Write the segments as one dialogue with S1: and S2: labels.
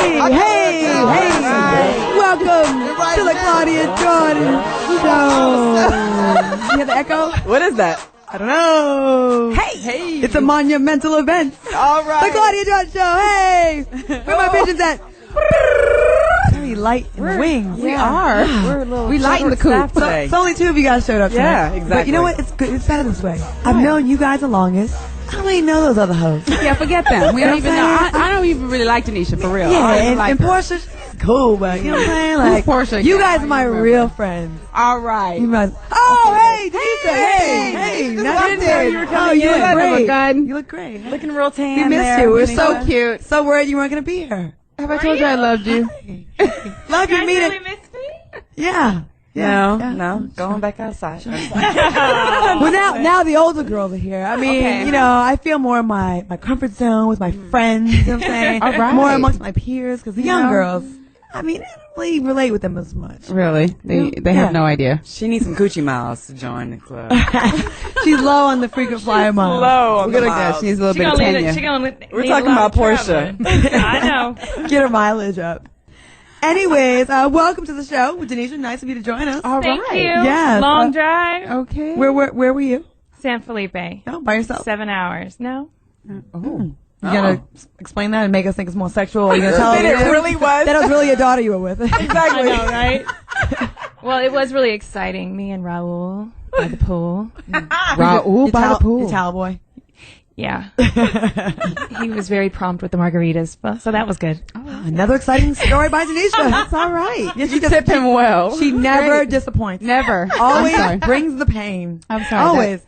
S1: Welcome to the Claudia Jordan Show. You hear the echo?
S2: What is that?
S1: I don't know.
S2: Hey.
S1: It's a monumental event.
S2: All right.
S1: The Claudia Jordan Show. Hey. Where my pigeons at? Very light in the wings.
S2: We are. We're a little. We lighten the coop today.
S1: It's only two of you guys showed up tonight.
S2: Yeah, exactly.
S1: But you know what? It's good. It's better this way. I've known you guys the longest. I don't even know those other hoes.
S2: Yeah, forget them. We don't even know. I don't even really like Denisha, for real.
S1: Yeah, and Portia, she's cool, but you know what I'm saying? Like,
S2: Portia?
S1: You guys are my real friends.
S2: All right.
S1: You guys. Oh, hey, Denisha. Hey.
S2: Nothing there. You were coming
S1: you
S2: in.
S1: look great.
S2: Gun.
S1: You look great.
S2: Looking real tan.
S1: We missed
S2: there.
S1: you. We were
S2: so cute.
S1: So worried you weren't going to be here.
S2: Have I told you I loved you?
S1: Love you, meet
S3: really missed me?
S1: Yeah.
S2: No. Going back outside.
S1: Well, now the older girls are here. I mean, you know, I feel more in my comfort zone with my friends. You know what I'm saying?
S2: All right.
S1: More amongst my peers, because the young girls, I mean, I don't really relate with them as much.
S2: Really? They have no idea.
S4: She needs some coochie miles to join the club.
S1: She's low on the frequent flyer miles.
S4: Low on the
S2: Yeah,
S4: miles.
S2: she needs a little bit of tenure.
S4: We're talking about Portia.
S3: I know.
S1: Get her mileage up. Anyways, welcome to the show with Denisha. Nice of you to join us.
S2: All
S3: Thank
S2: right.
S3: you.
S1: Yes.
S3: Long drive.
S2: Okay.
S1: Where were you?
S3: San Felipe.
S1: No, by yourself.
S3: 7 hours. No?
S1: You gonna explain that and make us think it's more sexual? Or you gonna tell us
S4: It really was.
S1: that was really your daughter you were with?
S4: Exactly.
S3: I know, right? Well, it was really exciting. Me and Raul by the pool.
S2: Raul by the pool.
S1: Your towel boy.
S3: Yeah. He was very prompt with the margaritas, so that was good.
S1: Another exciting story by Denisha. That's all right. Yeah,
S2: You tip him well.
S1: She never disappoints.
S2: Never.
S1: Always brings the pain.
S2: I'm sorry.
S1: Always.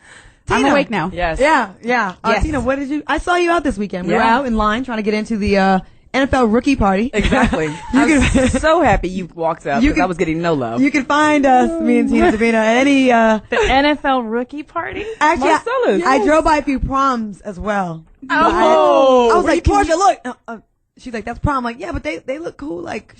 S2: I'm
S1: Tina.
S2: awake now.
S4: Yes.
S1: Yeah.
S2: Yes.
S1: Tina, what did you? I saw you out this weekend. We were
S4: Yeah.
S1: out in line trying to get into the NFL rookie party.
S4: Exactly. I was so happy you walked out
S1: You
S4: because
S1: can-
S4: I was getting no love.
S1: You can find us, me and Tina Davina, at any.
S3: The NFL rookie party?
S1: Actually,
S4: Marcellus.
S1: I drove by a few proms as well.
S4: Oh.
S1: I was like, Portia, look. She's like, that's prom. I'm like, yeah, but they look cool. Like,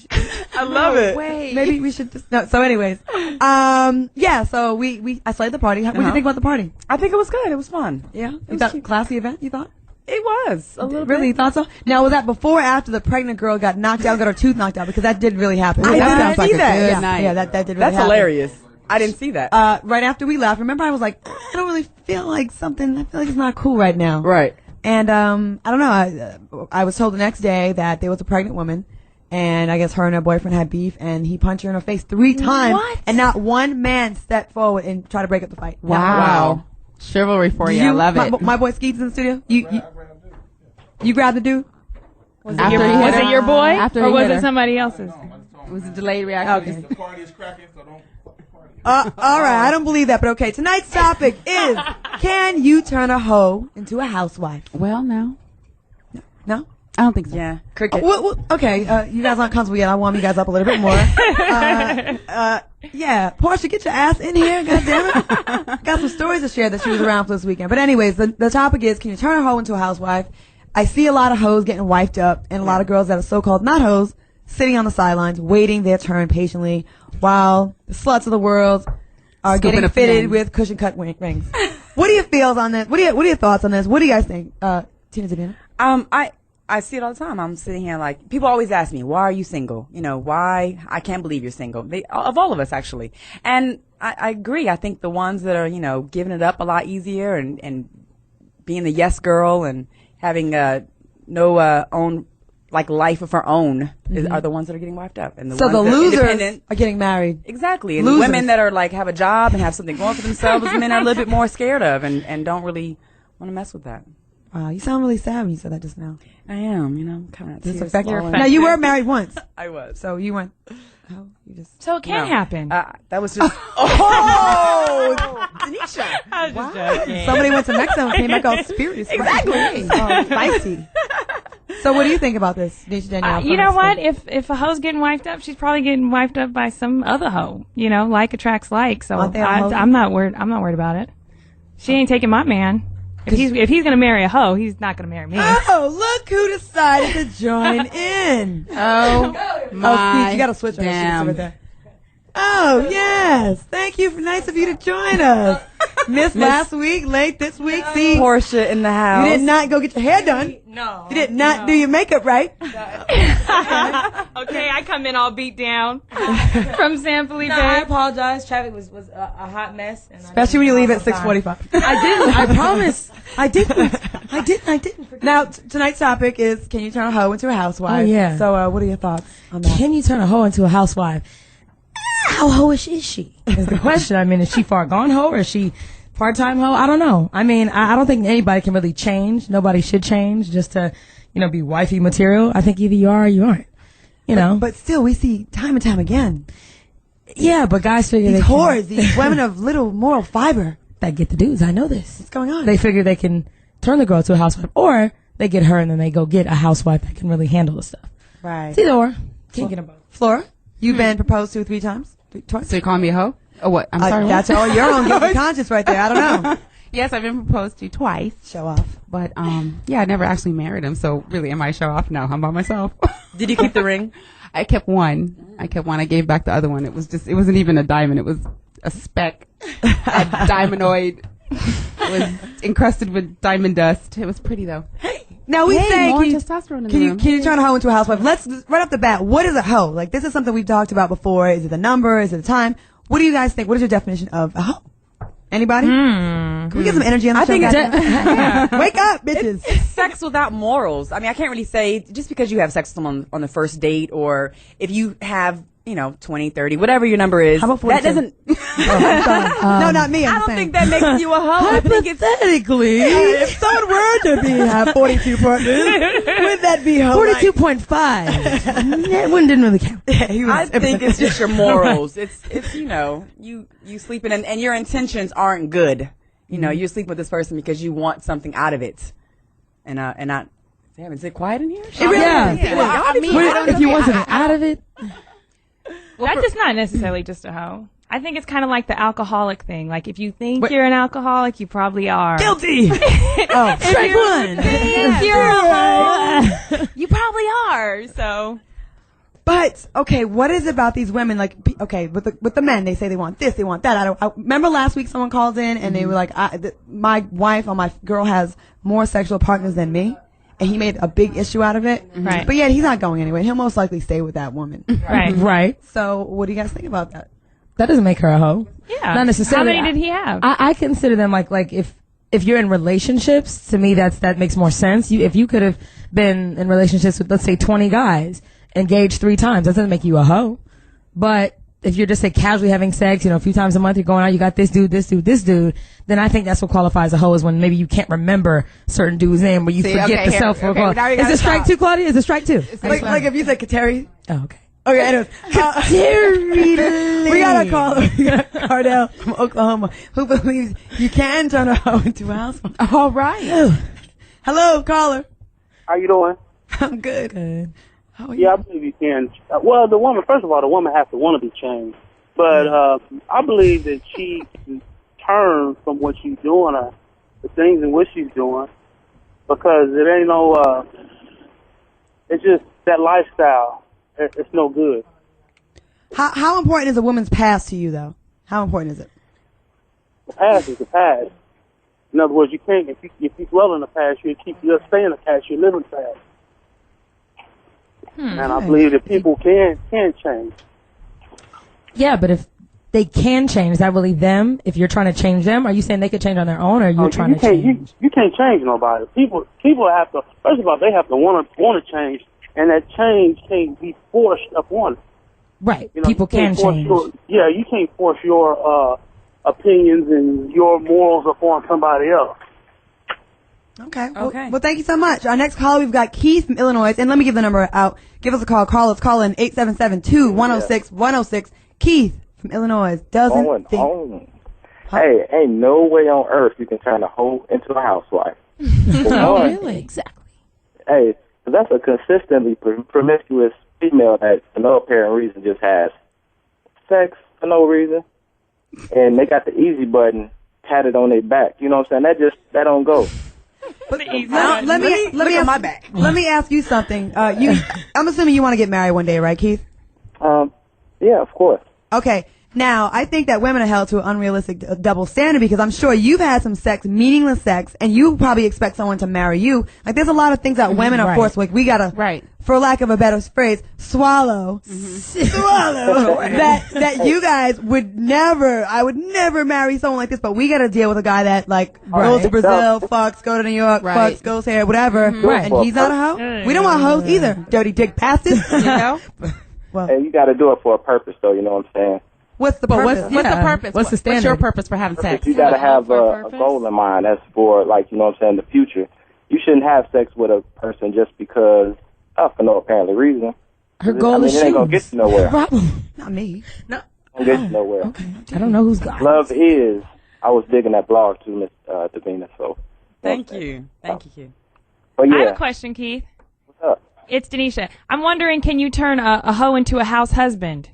S4: I love it.
S3: Wait.
S1: maybe we should just. No. So, anyways, yeah. So I slayed the party. What do you think about the party?
S4: I think it was good. It was fun.
S1: Yeah,
S4: It
S1: you
S4: was
S1: thought
S4: cute.
S1: classy event. You thought?
S4: It was. A little
S1: Really? You thought so? Now, was that before or after the pregnant girl got knocked out, got her tooth knocked out? Because that did really happen.
S4: I
S1: that
S4: didn't
S1: sounds
S4: see
S1: like a
S4: that.
S1: good
S4: Yeah.
S1: night. Yeah, that did really
S4: That's
S1: happen.
S4: hilarious. I didn't see that.
S1: Right after we left, remember I was like, I don't really feel like something. I feel like it's not cool right now.
S4: Right.
S1: And I don't know. I was told the next day that there was a pregnant woman, and I guess her and her boyfriend had beef, and he punched her in her face 3 times, and not one man stepped forward and tried to break up the fight. Not one.
S2: Wow. Chivalry for you. I love it.
S1: My boy Skeets in the studio. You grabbed the dude?
S3: Was
S2: After
S3: it,
S2: he hit
S3: was
S2: her.
S3: it your boy?
S2: After
S3: or
S2: he
S3: was
S2: hit
S3: it
S2: her.
S3: somebody else's?
S2: It was a delayed reaction.
S5: The party is cracking, so don't fucking party.
S1: All right, I don't believe that, but okay. Tonight's topic is: can you turn a hoe into a housewife?
S2: Well, no.
S1: No.
S2: I don't think so.
S4: Yeah. Cricket.
S1: Okay, you guys aren't comfortable yet. I warm you guys up a little bit more. Yeah, Portia, get your ass in here, goddammit. Got some stories to share that she was around for this weekend. But anyways, the topic is: can you turn a hoe into a housewife? I see a lot of hoes getting wifed up, and a lot of girls that are so-called not hoes sitting on the sidelines, waiting their turn patiently, while the sluts of the world are
S2: Scooping
S1: getting
S2: up
S1: fitted
S2: men.
S1: with cushion cut rings. What are your feels on this? What are your thoughts on this? What do you guys think, Tina Davina?
S4: I see it all the time. I'm sitting here like, people always ask me, why are you single? You know, why? I can't believe you're single. Of all of us, actually. And I agree. I think the ones that are, you know, giving it up a lot easier and being the yes girl and having no own, like, life of her own are the ones that are getting wiped up. And the
S1: So
S4: ones
S1: the
S4: that are
S1: losers
S4: independent-
S1: are getting married.
S4: Exactly. And
S1: Losers.
S4: the women that are like, have a job and have something going for themselves, men are a little bit more scared of and don't really want to mess with that.
S1: Wow, you sound really sad when you said that just now.
S4: I am, you know, kind of.
S1: Does this
S4: tears
S1: affect
S4: falling.
S1: Now, you were married once,
S4: I was.
S1: so you went. Oh, you just.
S3: So it can happen.
S4: That was just.
S1: Oh,
S4: Denisha.
S3: I was just joking.
S1: somebody went to Mexico and came back all spirited.
S4: Exactly.
S1: Oh, spicy. So, what do you think about this, Denisha Danielle?
S3: You know what? If a hoe's getting wiped up, she's probably getting wiped up by some other hoe. You know, like attracts like. So
S1: Aren't they all hoes?
S3: I'm not worried. I'm not worried about it. She ain't taking my man. If he's gonna marry a hoe, he's not gonna marry me.
S1: Oh, look who decided to join in.
S2: Oh, my
S1: You got to switch on
S2: damn.
S1: right there. Oh, yes. Thank you. Nice of you to join us. Missed last week, late this week. See,
S4: Portia in the house.
S1: you did not go get your hair done.
S3: No.
S1: You did not do your makeup right.
S3: Okay, I come in all beat down from San Felipe.
S6: No, I apologize. Traffic was a hot mess. And
S1: Especially when you leave at 6:45.
S6: I didn't. I promise. I didn't.
S1: Now, tonight's topic is, can you turn a hoe into a housewife?
S6: Oh, yeah.
S1: So, what are your thoughts on that?
S6: Can you turn a hoe into a housewife? How hoish is she? Is the question. I mean, is she far gone hoe or is she part-time hoe? I don't know. I mean, I don't think anybody can really change. Nobody should change just to, be wifey material. I think either you are or you aren't.
S1: But still, we see time and time again.
S6: Yeah, but guys figure
S1: These
S6: they
S1: whores, these women of little moral fiber.
S6: that get the dudes. I know this.
S1: What's going on?
S6: They figure they can turn the girl to a housewife, or they get her and then they go get a housewife that can really handle the stuff.
S1: Right.
S6: It's either or. Can't get them both.
S1: Flora, you've been proposed to 3 times? Twice?
S2: So you call me a hoe? Or what? I'm sorry.
S1: That's all your own guilty conscience right there. I don't know.
S2: Yes, I've been proposed to twice.
S1: Show off.
S2: But, I never actually married him. So really, am I a show off? No, I'm by myself.
S4: Did you keep the ring?
S2: I kept one. I gave back the other one. It wasn't even a diamond. It was a speck, a diamondoid. It was encrusted with diamond dust. It was pretty though.
S1: Now we say,
S2: more
S1: can
S2: testosterone in the
S1: you
S2: room.
S1: turn a hoe into a housewife? Let's right off the bat. What is a hoe? Like, this is something we've talked about before. Is it the number? Is it the time? What do you guys think? What is your definition of a hoe? Anybody? Can we get some energy on the show?
S4: think
S1: guys? Wake up, bitches.
S4: It's sex without morals. I mean, I can't really say just because you have sex with someone on the first date, or if you have, 20, 30, whatever your number is.
S1: How about 42?
S4: That doesn't.
S1: I'm sorry. No, not me.
S4: I
S1: I'm
S4: don't
S1: saying.
S4: think that makes you a hoe. I think it's
S1: Hypothetically, if someone were to have 42 partners, would that be hoe?
S6: 42.5. That one didn't really count.
S4: I think it's just your morals. It's you sleeping and your intentions aren't good. You're sleeping with this person because you want something out of it, and not. Damn, is it quiet in here?
S6: Yeah.
S3: If
S6: you wasn't out of it.
S3: That's just not necessarily just a hoe. I think it's kind of like the alcoholic thing. Like, if you think you're an alcoholic, you probably are.
S6: Guilty. Strike one.
S3: If you're a hoe, you probably are. So.
S1: But okay, what is it about these women? Like, okay, with the men, they say they want this, they want that. I remember last week someone called in and they were like, my wife or my girl has more sexual partners than me. And he made a big issue out of it.
S3: Right.
S1: But yet he's not going anywhere. He'll most likely stay with that woman.
S3: Right.
S6: Right.
S1: So what do you guys think about that?
S6: That doesn't make her a hoe.
S3: Yeah.
S6: Not necessarily.
S3: How many did he have?
S6: I consider them like if you're in relationships, to me that makes more sense. If you could have been in relationships with, let's say, 20 guys, engaged 3 times, that doesn't make you a hoe. But if you're just casually having sex, a few times a month, you're going out, you got this dude, then I think that's what qualifies a hoe, is when maybe you can't remember certain dude's name, where you forget the self.
S2: Now you
S6: Is
S2: gotta
S6: it strike
S2: stop.
S6: 2, Claudia? Is it strike 2?
S1: Like if you said Kateri.
S6: Oh, okay.
S1: Okay, anyways. We got a caller. We got Cardell from Oklahoma who believes you can turn a hoe into a housewife.
S2: All right.
S1: Hello, caller.
S7: How you doing?
S1: I'm good.
S6: Good.
S1: How are you?
S7: Yeah, I believe you can. Well, the woman, first of all, the woman has to want to be changed. But I believe that she can turn from what she's doing, the things in which she's doing, because it ain't no, it's just that lifestyle. It's no good.
S1: How important is a woman's past to you, though? How important is it?
S7: The past is the past. In other words, you can't, if you dwell in the past, you'll stay in the past, you live in the past. And I believe that people can change.
S6: Yeah, but if they can change, is that really them? If you're trying to change them, are you saying they could change on their own, or are you trying to change?
S7: You can't change nobody. People have to. First of all, they have to want to change, and that change can't be forced upon.
S6: Right.
S7: You know,
S6: People can change.
S7: You can't force your opinions and your morals upon somebody else.
S1: Okay.
S4: Okay.
S1: Well, thank you so much. Our next caller, we've got Keith from Illinois, and let me give the number out. Give us a call. Call us. Call in 877-2-106-106. Keith from Illinois doesn't think.
S8: Hey, ain't no way on earth you can turn a hoe into a housewife.
S6: Oh, really? Exactly.
S8: Hey, that's a consistently promiscuous female that for no apparent reason just has sex for no reason, and they got the easy button tatted on their back. You know what I'm saying? That don't go.
S1: Let me ask you something. I'm assuming you want to get married one day, right, Keith?
S8: Yeah, of course.
S1: Okay. Now, I think that women are held to an unrealistic double standard because I'm sure you've had some sex, meaningless sex, and you probably expect someone to marry you. Like, there's a lot of things that women are forced, like, we gotta, for lack of a better phrase, swallow, that you guys would never, I would never marry someone like this, but we gotta deal with a guy that, like, goes to Brazil, fucks, go to New York, fucks, goes here, whatever, and he's not a hoe. We don't want hoes either. Dirty dick bastards, you know?
S8: Well, and you gotta do it for a purpose, though, you know what I'm saying?
S1: What's the purpose?
S2: What's the purpose?
S6: What's the standard?
S2: What's your purpose for having sex?
S8: You gotta have a goal in mind. That's for, like, you know what I'm saying, the future. You shouldn't have sex with a person just because, for no apparent reason.
S6: Her goal is
S8: it ain't gonna get you nowhere.
S6: Problem.
S1: Not me.
S8: No. Gonna get you nowhere.
S6: Okay. I don't know who's got
S8: Love is. I was digging that blog too, Miss Davina. So.
S4: Thank you. Thank you.
S8: But yeah.
S3: I have a question, Keith.
S8: What's up?
S3: It's Denisha. I'm wondering, can you turn a hoe into a house husband?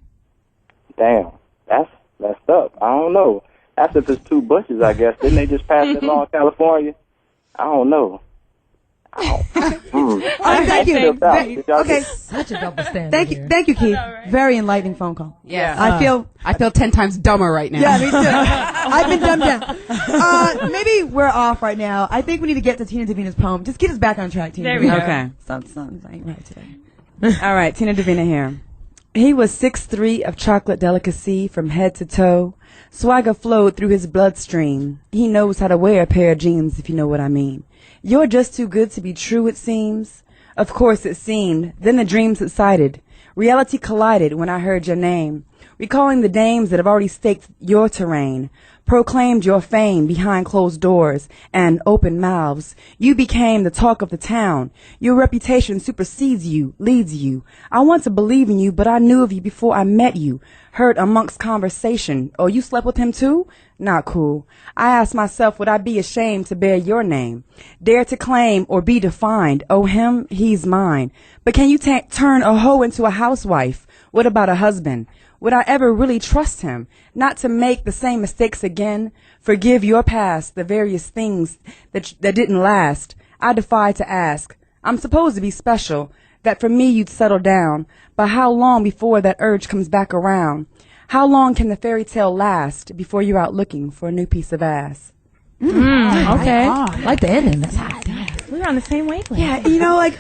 S8: Damn, that's messed up. I don't know. That's if it's two bushes, I guess. Didn't they just pass that law in California? I don't know.
S1: Thank you. Okay.
S6: Such a double standard.
S1: Thank you, Keith. Very enlightening phone call.
S2: Yeah.
S1: I feel
S2: 10 times dumber right now.
S1: Yeah, me too. I've been dumbed down. Maybe we're off right now. I think we need to get to Tina Davina's poem. Just get us back on track, Tina.
S3: There we go.
S4: Okay.
S1: Something ain't right today.
S4: All right, Tina Davina here. He was 6'3" of chocolate delicacy from head to toe. Swagger flowed through his bloodstream. He knows how to wear a pair of jeans, if you know what I mean. You're just too good to be true, it seems. Of course it seemed. Then the dream subsided. Reality collided when I heard your name. Recalling the dames that have already staked your terrain. Proclaimed your fame behind closed doors and open mouths. You became the talk of the town. Your reputation supersedes you, leads you. I want to believe in you, but I knew of you before I met you. Heard amongst conversation. Oh, you slept with him too? Not cool. I asked myself, would I be ashamed to bear your name? Dare to claim or be defined. Oh, him, he's mine. But can you turn a hoe into a housewife? What about a husband? Would I ever really trust him? Not to make the same mistakes again? Forgive your past, the various things that didn't last. I defy to ask. I'm supposed to be special, that for me you'd settle down. But how long before that urge comes back around? How long can the fairy tale last before you're out looking for a new piece of ass?
S6: Okay. I like the ending. That's hot.
S3: We're on the same wavelength.
S1: Yeah, you know, like,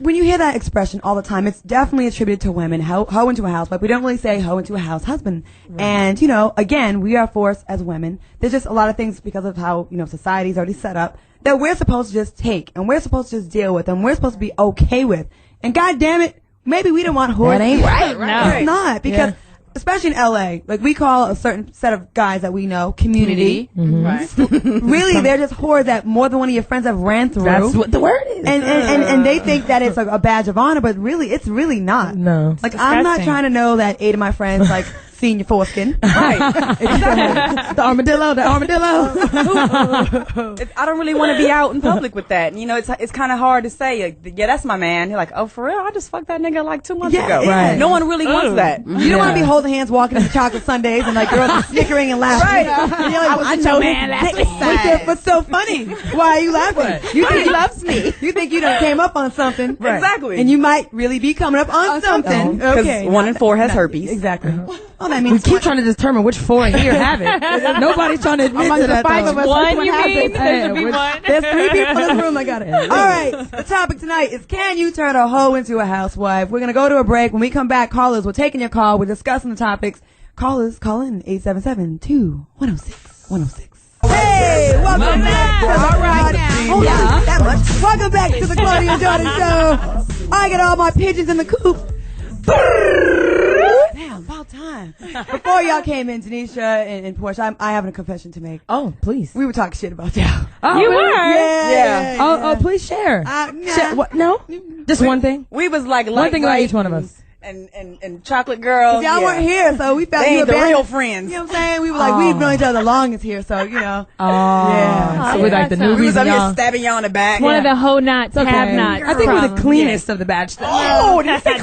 S1: when you hear that expression all the time, it's definitely attributed to women, hoe into a housewife. We don't really say hoe into a house husband. Right. And, you know, again, we are forced as women. There's just a lot of things because of how, you know, society's already set up that we're supposed to just take and we're supposed to just deal with and we're supposed to be okay with. And God damn it, maybe we don't want whores.
S6: That ain't right.
S3: No.
S1: It's not, because especially in LA, like, we call a certain set of guys that we know community.
S6: Mm-hmm.
S3: Right.
S1: Really, they're just whores that more than one of your friends have ran through.
S6: That's what the word is.
S1: And they think that it's like a badge of honor, but really, it's really not.
S6: No.
S1: Like, I'm not trying to know that 8 of my friends, like, seen your foreskin.
S4: Right.
S1: The armadillo.
S4: I don't really want to be out in public with that. You know, it's kind of hard to say, yeah, that's my man. You're like, oh, for real? I just fucked that nigga like 2 months ago.
S1: Right.
S4: No one really wants that.
S1: You don't want to be holding hands walking into chocolate sundaes and, like, girls are snickering and laughing.
S4: Right.
S1: And you're like,
S3: I know man last week.
S1: What's so funny? Why are you laughing? You think he loves me. You think you done came up on something.
S4: Right. Exactly.
S1: And you might really be coming up on something. Okay.
S4: 1 in 4 has herpes.
S1: Exactly. Oh, that
S6: We
S1: means
S6: keep trying to determine which 4 in here have it. Nobody's trying to admit to that.
S2: 5 of us,
S3: One, you mean?
S2: it?
S3: There should be one.
S1: There's 3 people in this room. I got it. All right. The topic tonight is, can you turn a hoe into a housewife? We're going to go to a break. When we come back, callers, we're taking your call. We're discussing the topics. Callers, call in 877-2-106-106. Hey, welcome back. All right now. That much. Welcome back to the Claudia Jordan Show. I get all my pigeons in the coop. Damn, about time. Before y'all came in, Denisha and Portia, I have a confession to make.
S6: Oh, please.
S1: We were talking shit about y'all.
S6: Oh,
S3: You
S6: really?
S3: were?
S1: Yeah.
S6: Oh, please share.
S1: Nah.
S6: Share. What? No? Just one thing?
S4: We was like
S6: One thing about each one of us.
S4: And chocolate girls.
S1: Y'all weren't here, so we felt
S4: They
S1: you
S4: ain't the
S1: abandoned.
S4: real friends.
S1: You know what I'm saying? We were like, we've known each other the longest here, so, you know.
S6: Oh.
S1: Yeah.
S6: So we're like the new
S4: We was up
S6: reason
S4: here
S6: y'all.
S4: stabbing y'all in the back.
S3: One of the hoe nots,
S6: Okay.
S3: have nots.
S6: I think we're the
S3: problem.
S6: cleanest of the batch.
S4: Oh, did you say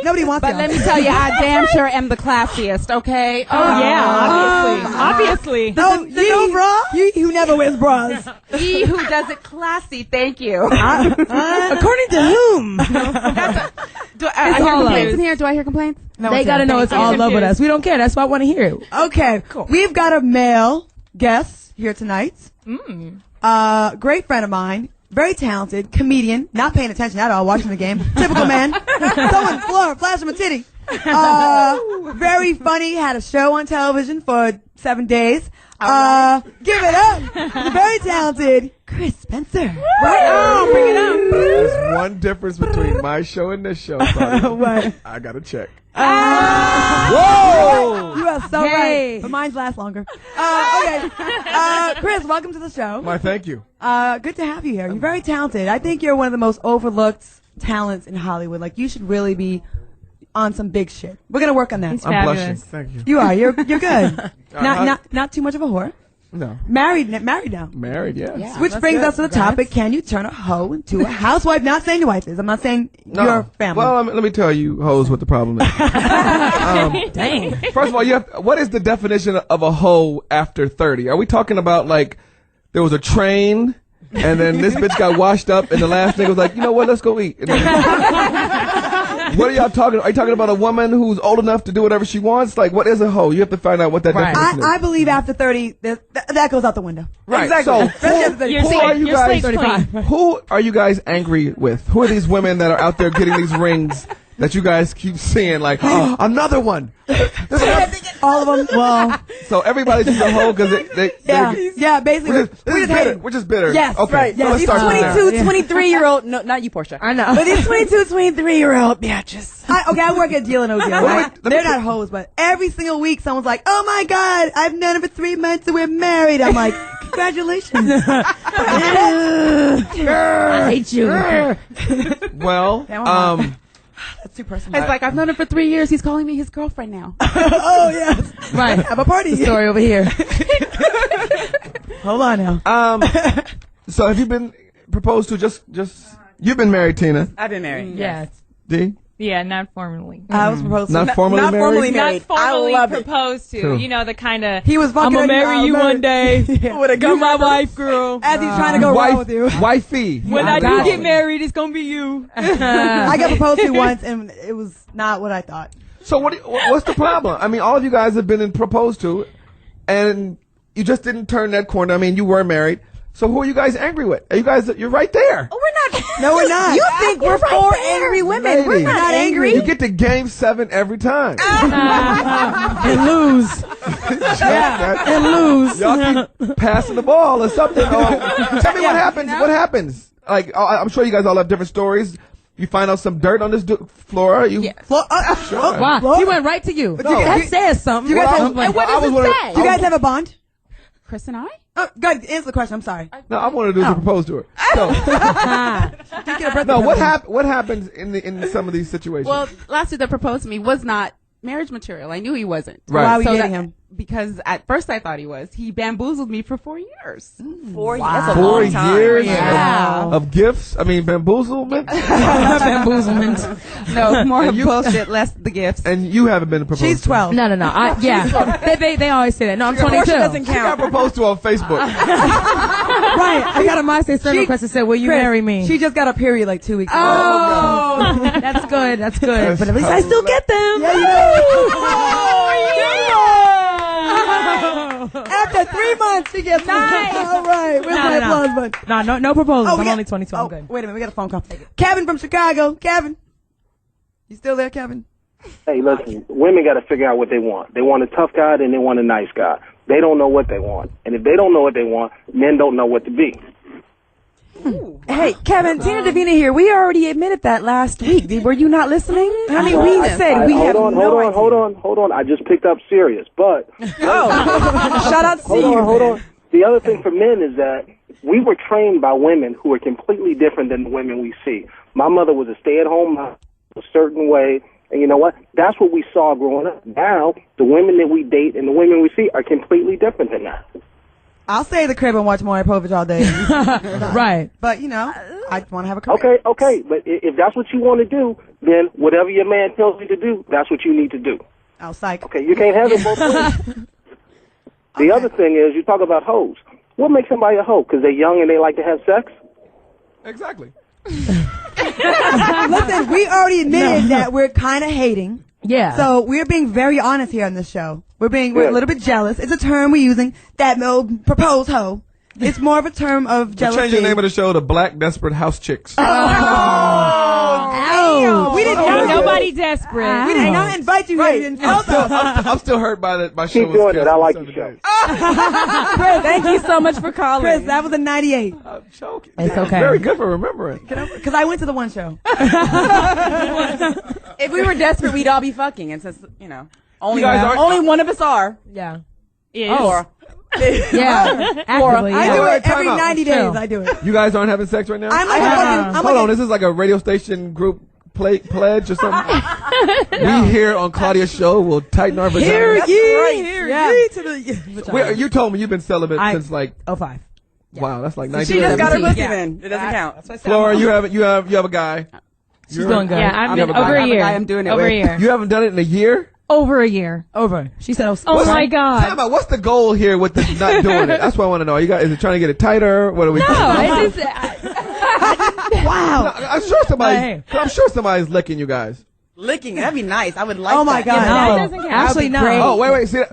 S1: Nobody wants
S2: But
S1: y'all.
S2: let me tell you, I damn sure am the classiest, okay?
S3: Oh, yeah, obviously.
S1: No, you bra? You who never wears bras.
S2: He who does it classy, thank you.
S6: According to whom?
S2: Do I hear
S6: all
S2: complaints
S6: us.
S2: in here? Do I hear complaints?
S1: No,
S6: They
S1: it's
S6: got to
S1: not.
S6: know it's all love with us. We don't care. That's why I want to hear it.
S1: Okay, we've got a male guest here tonight. Great friend of mine, very talented comedian, not paying attention at all, watching the game. Typical man. Someone, Flora, flash him a titty. Very funny. Had a show on television for 7 days. Give it up. Very talented, Chris Spencer. Right on, bring it up.
S5: There's one difference between my show and this show. Claudia.
S1: What?
S5: I got a check.
S1: Whoa! You are so
S6: Hey.
S1: right. But mine lasts longer. Okay. Chris, welcome to the show.
S5: Why, thank you.
S1: Good to have you here. You're very talented. I think you're one of the most overlooked talents in Hollywood. Like, you should really be on some big shit. We're gonna work on that.
S3: He's
S5: I'm
S3: fabulous.
S5: blushing. Thank you.
S1: You are. You're good. Not too much of a whore.
S5: No.
S1: Married now.
S5: Married, yes.
S1: Which brings us to the topic: can you turn a hoe into a housewife? Not saying your wife is. I'm not saying your family.
S5: Well, let me tell you, hoes, what the problem is.
S6: Dang.
S5: First of all, what is the definition of a hoe after 30? Are we talking about, like, there was a train, and then this bitch got washed up, and the last nigga was like, you know what, let's go eat. And then, what are y'all talking? Are you talking about a woman who's old enough to do whatever she wants? Like, what is a hoe? You have to find out what that definition is.
S1: I believe after 30, that goes out the window.
S5: Right.
S1: Exactly.
S5: So, who are you guys?
S6: 35.
S5: Who are you guys angry with? Who are these women that are out there getting these rings that you guys keep seeing? Like, oh, another one.
S1: All of them. Well,
S5: So everybody's just a hoe because
S1: yeah. Basically,
S5: we're just bitter.
S1: Yes,
S5: Okay.
S1: right.
S5: So
S1: Yes.
S5: let's
S4: These
S5: start from there.
S4: 22, 23-year-old, no, not you, Portia.
S6: I know.
S4: But these 22, 23-year-old bitches.
S1: I work at Deal and OG. Right? They're not hoes, but every single week someone's like, "Oh my God, I've known her for 3 months and we're married." I'm like, "Congratulations."
S6: I hate you.
S5: Well,
S1: That's too personal.
S2: It's like, I've known him for 3 years. He's calling me his girlfriend now.
S1: Oh yes,
S6: Right.
S1: have a party.
S6: Story over here.
S1: Hold on now.
S5: so have you been proposed to? Just you've been married, Tina.
S4: I've been married.
S6: Yes.
S5: D.
S3: Yeah, not formally.
S1: I was proposed to.
S5: Not formally
S4: not
S5: married.
S4: formally
S3: Not
S4: married.
S3: formally
S4: I love it.
S3: proposed to.
S5: Cool.
S3: You know, the kind of.
S1: He was fucking.
S3: I'ma marry you one day.
S1: Yeah.
S4: With a
S3: You my
S4: gun.
S3: wife, girl.
S1: As he's trying to go wrong with you.
S5: Wifey.
S3: When I do get married, it's gonna be you.
S1: I got proposed to once, and it was not what I thought.
S5: So what's the problem? I mean, all of you guys have been proposed to, and you just didn't turn that corner. I mean, you were married. So who are you guys angry with? Are you guys? You're right there.
S4: Oh, we're not.
S1: No, we're not.
S4: You think we're four angry women? We're
S5: Ladies.
S4: not angry.
S5: You get to game 7 every time.
S6: And lose. And lose.
S5: Y'all keep passing the ball or something. Tell me what happens. What happens? Like, I'm sure you guys all have different stories. You find out some dirt on this floor. Sure.
S6: Wow. He went right to you.
S5: No.
S6: That says something.
S1: You guys
S5: Well,
S1: have,
S6: And what
S5: I
S6: does
S5: was
S6: it
S5: one of-
S6: say?
S1: you guys have a bond?
S2: Chris and I?
S1: Oh, go ahead, answer the question. I'm sorry.
S5: No, I wanted to do is propose to her. So, no, what happens in some of these situations?
S2: Well, last year that proposed to me was not marriage material. I knew he wasn't.
S5: Right.
S1: Why are we
S2: So
S1: dating
S2: that-
S1: him?
S2: Because at first I thought he was. He bamboozled me for 4 years.
S4: 4 years. That's a
S5: 4
S4: long time.
S5: years
S6: Yeah.
S5: of gifts. I mean, bamboozlement.
S6: Bamboozlement.
S2: No, more
S5: And you-
S2: bullshit, less the gifts.
S5: And you haven't been proposed.
S1: She's
S5: to.
S1: 12.
S6: No. Yeah. They always say that. No, I'm 22.
S4: Portia doesn't
S5: She got
S4: count.
S5: proposed to on Facebook.
S6: Right. I got a MySpace friend request that said, "Will you
S1: Chris,
S6: marry me?"
S1: She just got a period like 2 weeks ago.
S6: Oh, that's good. That's good. But at least I still get them.
S1: Yeah, you know. After 3 months, she gets nice. All right. Where's my applause button?
S6: No proposals.
S1: we
S6: I'm
S1: got-
S6: only 22. I'm good.
S1: Wait a minute. We got a phone call. Kevin from Chicago. Kevin. You still there, Kevin?
S9: Hey, listen, women got to figure out what they want. They want a tough guy, then they want a nice guy. They don't know what they want. And if they don't know what they want, men don't know what to be.
S4: Hey, Kevin, Tina Davina here. We already admitted that last week. Were you not listening? I mean, we said we have
S9: hold on. I just picked up Sirius. But
S4: shout out to you.
S9: hold on. The other thing for men is that we were trained by women who are completely different than the women we see. My mother was a stay-at-home mom a certain way. And you know what? That's what we saw growing up. Now, the women that we date and the women we see are completely different than that.
S1: I'll stay in the crib and watch Maury Povich all day.
S6: Right.
S1: But, you know, I want to have a career.
S9: Okay. But if that's what you want to do, then whatever your man tells you to do, that's what you need to do.
S1: Oh, psych.
S9: Okay, you can't have it both ways. The other thing is, you talk about hoes. What makes somebody a hoe? Because they're young and they like to have sex?
S5: Exactly.
S1: Listen, we already admitted that we're kind of hating.
S6: Yeah.
S1: So we're being very honest here on this show. We're a little bit jealous. It's a term we're using. That proposed hoe. It's more of a term of jealousy.
S5: Change the name of the show to Black Desperate House Chicks.
S1: We didn't know.
S3: Nobody desperate.
S1: We did not invite you here. You didn't tell us.
S5: I'm still hurt by my show.
S9: Keep doing it. I like the show.
S6: Chris, thank you so much for calling.
S1: Chris, that was a 98.
S5: I'm joking.
S6: It's okay.
S5: Very good for remembering.
S1: Because I went to the one show.
S4: If we were desperate, we'd all be fucking. And since, only one of us are.
S6: Yeah.
S4: Or.
S6: Yeah. Actively,
S1: I do it every
S5: Time out.
S1: 90 days. I do it.
S5: You guys aren't having sex right now?
S1: I'm like
S5: Hold on, this is like a radio station group pledge or something? We here on Claudia's show will tighten our vagina.
S1: Hear ye to the...
S5: You told me you've been celibate since like...
S1: 05.
S5: Wow, that's like 19.
S4: She just got her pussy then. It doesn't count.
S5: Flora, you have a guy.
S6: She's doing good.
S3: Yeah, I've been over a year.
S4: I am doing it
S3: over
S4: with.
S3: a year.
S5: You haven't done it in a year?
S3: Over a year.
S6: Over. She said,
S3: Oh my God.
S5: Time out. What's the goal here with the not doing it? That's what I want to know. Is it trying to get it tighter? What are we doing?
S3: No, it's just,
S1: Wow.
S5: I'm sure somebody's licking you guys.
S4: Licking. That'd be nice. I would like
S1: Oh my
S4: that.
S1: God.
S3: that doesn't count.
S6: Actually, no.
S5: Oh, wait. See,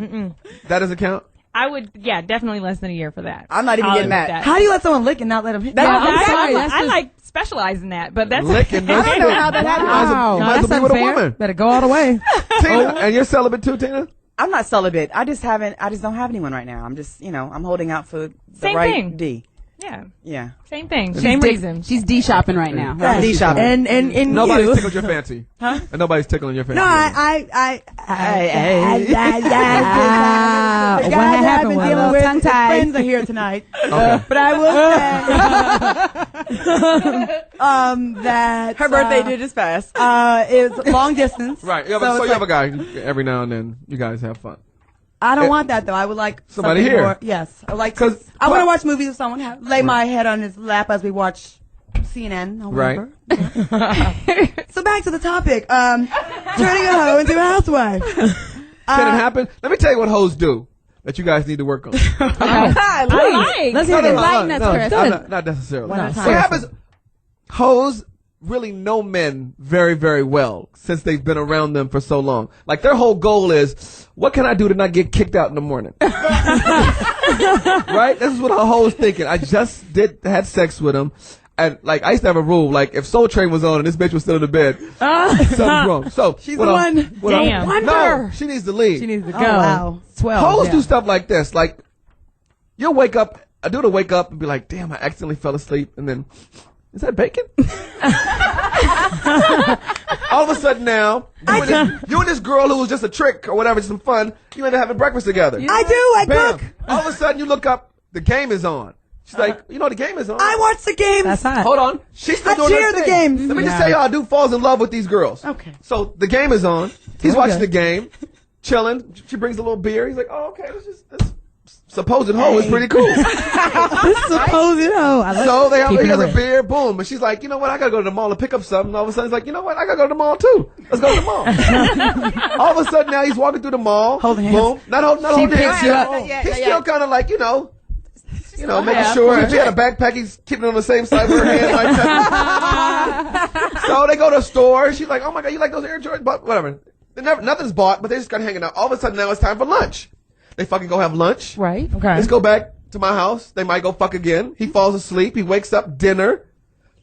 S5: that doesn't count?
S3: I would, definitely less than a year for that.
S4: I'm not even
S3: I'll
S4: getting
S3: admit
S4: that.
S1: How do you let someone lick and not let them hit?
S3: I'm sorry.
S6: that's
S3: I
S6: just-
S3: like specialize in that, but that's
S5: Licking.
S4: I don't know how that happened.
S5: You might as well be with a woman.
S6: Better go all the way.
S5: Tina, and you're celibate too, Tina?
S4: I'm not celibate. I just don't have anyone right now. I'm just, I'm holding out for the
S3: Same
S4: right
S3: thing.
S4: D.
S3: Yeah.
S4: Yeah.
S3: Same thing. Same reason.
S2: She's D shopping right now.
S4: Yeah. D shopping.
S1: And
S5: Nobody's
S1: you.
S5: tickled your fancy. Huh? And nobody's tickling your fancy.
S1: No,
S6: What happened was
S1: dealing with
S6: tongue-tied.
S1: friends are here tonight.
S5: Okay.
S1: But I will say that
S4: Her birthday did just pass.
S1: is long distance.
S5: Right. Yeah,
S1: So
S5: so
S1: it's
S5: you have
S1: like-
S5: a guy every now and then. You guys have fun.
S1: I don't want that though. I would like
S5: Somebody
S1: something
S5: here.
S1: More, yes, I like.
S5: 'Cause-
S1: I want to watch movies with someone. Lay my head on his lap as we watch CNN or whatever. So back to the topic. Turning a hoe into a housewife.
S5: Can it happen? Let me tell you what hoes do that you guys need to work on.
S3: I like.
S6: Let's hear this.
S2: Enlighten us, Chris.
S5: Not necessarily.
S1: One at a time.
S5: What happens? Hoes really know men very, very well since they've been around them for so long. Like their whole goal is, what can I do to not get kicked out in the morning? Right? This is what a hoe is thinking. I just had sex with him. And like I used to have a rule, like if Soul Train was on and this bitch was still in the bed, something's wrong. So
S1: She's the one.
S3: Damn.
S5: No, she needs to leave.
S6: She needs to go.
S1: Oh, wow.
S6: 12.
S5: Hoes
S6: yeah.
S5: do stuff like this. Like you'll wake up, a dude will wake up and be like, damn, I accidentally fell asleep, and then is that bacon? All of a sudden now, you and this girl who was just a trick or whatever, just some fun, you end up having breakfast together.
S1: I do. I
S5: Bam.
S1: cook.
S5: All of a sudden you look up, the game is on. She's like, the game is on.
S1: I watch the games.
S6: That's hot.
S5: Hold on. She's still
S1: I
S5: doing
S1: cheer
S5: her
S1: the
S5: thing.
S1: games.
S5: Let me just tell you how a dude falls in love with these girls.
S1: Okay.
S5: So the game is on. He's watching the game, chilling. She brings a little beer. He's like, oh, okay, this supposed hoe is pretty cool.
S1: This supposed hoe. I like
S5: So he has
S6: Keeping it
S5: a
S6: real.
S5: beer, boom. And she's like, you know what? I got to go to the mall and pick up something. And all of a sudden, he's like, you know what? I got to go to the mall too. Let's go to the mall. All of a sudden, now he's walking through the mall.
S1: Holding hands.
S5: Boom. Not holding
S6: picks
S5: hands.
S6: you up.
S5: He's still kind of like, making sure. If she had a backpack, he's keeping it on the same side with her hand like that. So they go to a store. She's like, oh my God, you like those Air Jordans? But whatever. Nothing's bought, but they just got hanging out. All of a sudden, now it's time for lunch. They fucking go have lunch.
S6: Right. Okay.
S5: Let's go back to my house. They might go fuck again. He falls asleep. He wakes up, dinner.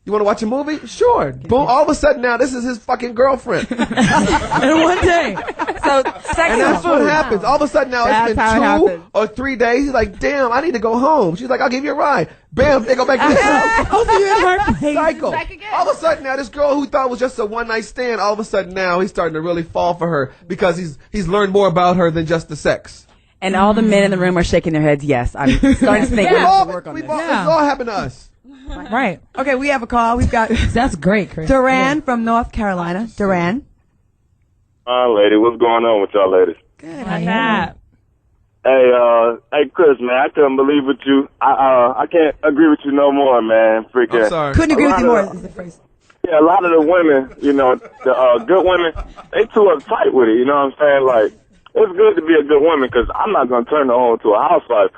S5: You want to watch a movie? Sure. Boom. All of a sudden now, this is his fucking girlfriend.
S6: In one day.
S4: So, sex
S5: And that's what happens. All of a sudden now,
S6: That's
S5: it's
S6: how it
S5: been 2
S6: happens.
S5: or 3 days. He's like, damn, I need to go home. She's like, I'll give you a ride. Bam, they go back to the house.
S1: Oh, so you're in her place.
S5: Cycle. All of a sudden now, this girl who thought was just a one-night stand, all of a sudden now, he's starting to really fall for her because he's learned more about her than just the sex.
S4: And all the men in the room are shaking their heads. Yes, I'm starting to think we have to work on this.
S5: This all happened to us.
S6: Right.
S1: Okay, we have a call. We've got
S6: That's great, Chris.
S1: Duran from North Carolina. Duran.
S10: Hi, lady. What's going on with y'all ladies?
S1: Good.
S3: What's that?
S10: Hey, Chris, man. I couldn't believe with you. I can't agree with you no more, man. Freaking.
S5: I'm sorry.
S1: Couldn't agree with you more.
S10: Alright.
S1: Is the phrase.
S10: Yeah, a lot of the women, the good women, they too uptight with it. You know what I'm saying? Like, it's good to be a good woman because I'm not going to turn her on to a housewife.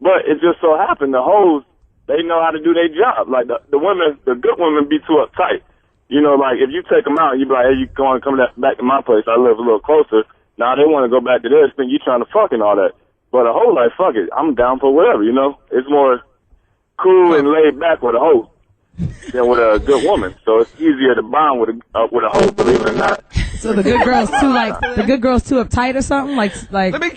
S10: But it just so happened the hoes, they know how to do their job. Like, the women, the good women be too uptight. You know, like, if you take them out, you be like, hey, you want to come back to my place? I live a little closer. Now they want to go back to theirs, think you trying to fuck and all that. But a hoe, like, fuck it. I'm down for whatever, you know? It's more cool and laid back with a hoe than with a good woman. So it's easier to bond with a hoe, believe it or not.
S6: So the good girl's too uptight or something? Like.
S5: Let me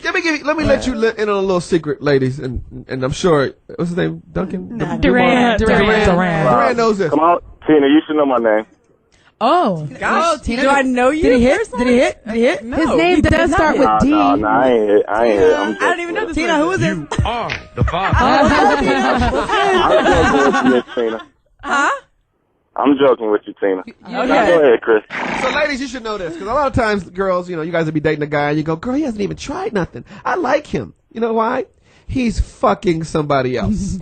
S5: let you in on a little secret, ladies, and I'm sure, what's his name? Duncan?
S3: Durant.
S5: Durant knows this.
S10: Come on, Tina, you should know my name.
S6: Oh.
S4: Gosh,
S1: Tina,
S4: do I know you?
S6: Did he hit?
S4: No.
S6: His name does start with D.
S10: No, I ain't hit.
S4: I don't even know this.
S1: Tina, who is this?
S11: You are the father.
S10: I'm joking with you, Tina.
S4: Huh?
S10: I'm joking with you, Tina. Now go ahead, Chris.
S5: So, ladies, you should know this, because a lot of times, girls, you know, you guys will be dating a guy, and you go, girl, he hasn't even tried nothing. I like him. You know why? He's fucking somebody else.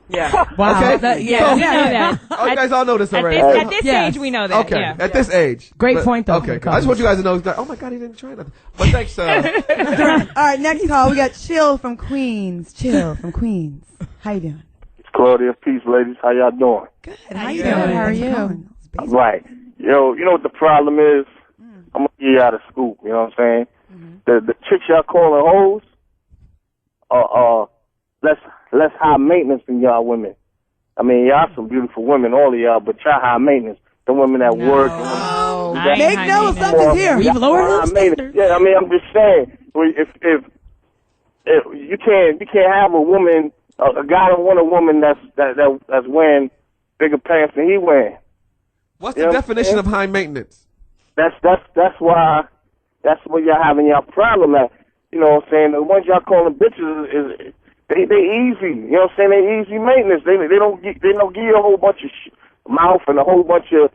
S4: Yeah.
S6: Wow.
S5: Okay?
S3: We know that.
S5: Oh, you guys all know this already.
S3: At this age, we know that.
S5: Okay,
S3: Yeah.
S5: at this age.
S6: Great point, though.
S5: Okay, I just want you guys to know, oh my God, he didn't try nothing. But thanks,
S1: All right, next call. We got Chill from Queens. Chill from Queens. How you doing?
S10: It's Claudia. Peace, ladies. How y'all doing?
S1: Good. How you doing?
S2: How are
S1: Thanks for
S2: you?
S1: calling.
S10: Right. Yo, you know what the problem is? I'm going to give you out a scoop, you know what I'm saying? The chicks y'all calling hoes are less high maintenance than y'all women. I mean, y'all some beautiful women, all of y'all, but y'all high maintenance. The women that work.
S1: Make no assumptions here.
S6: We've lowered them standards.
S10: Yeah, I mean, I'm just saying, if you can't have a woman, a guy don't want a woman that's wearing bigger pants than he wearing.
S5: What's the definition of high maintenance?
S10: That's why y'all having y'all problem at. You know what I'm saying? The ones y'all calling bitches is they easy. You know what I'm saying? They easy maintenance. They don't give you a whole bunch of mouth and a whole bunch of,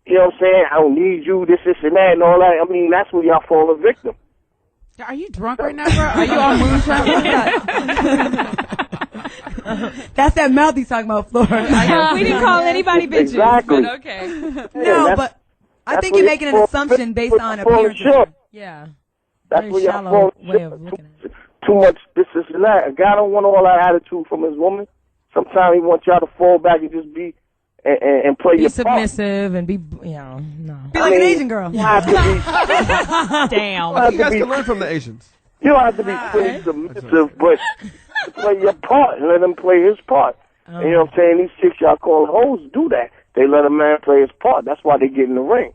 S10: you know what I'm saying? I don't need you, this and that and all that. I mean, that's where y'all fall a victim.
S2: Are you drunk right now, bro? Are you on moonshine?
S1: That's that mouth he's talking about, Florida.
S3: We didn't call anybody bitches.
S10: Exactly.
S3: But okay.
S1: No, but I think you're making an assumption based on appearance.
S6: Yeah.
S10: That's
S6: Very
S10: where y'all
S6: shallow
S10: fall
S6: way of looking at it.
S10: too much this and that. A guy don't want all that attitude from his woman. Sometimes he wants y'all to fall back and just be and play
S6: Be
S10: your
S6: submissive and be, you know, no.
S1: Be like an Asian girl.
S10: You have to be,
S3: Damn.
S5: You guys can learn from the Asians.
S10: you don't have to be fully submissive, but play your part and let him play his part. And you know what I'm saying? These chicks y'all call hoes do that. They let a man play his part. That's why they get in the rings.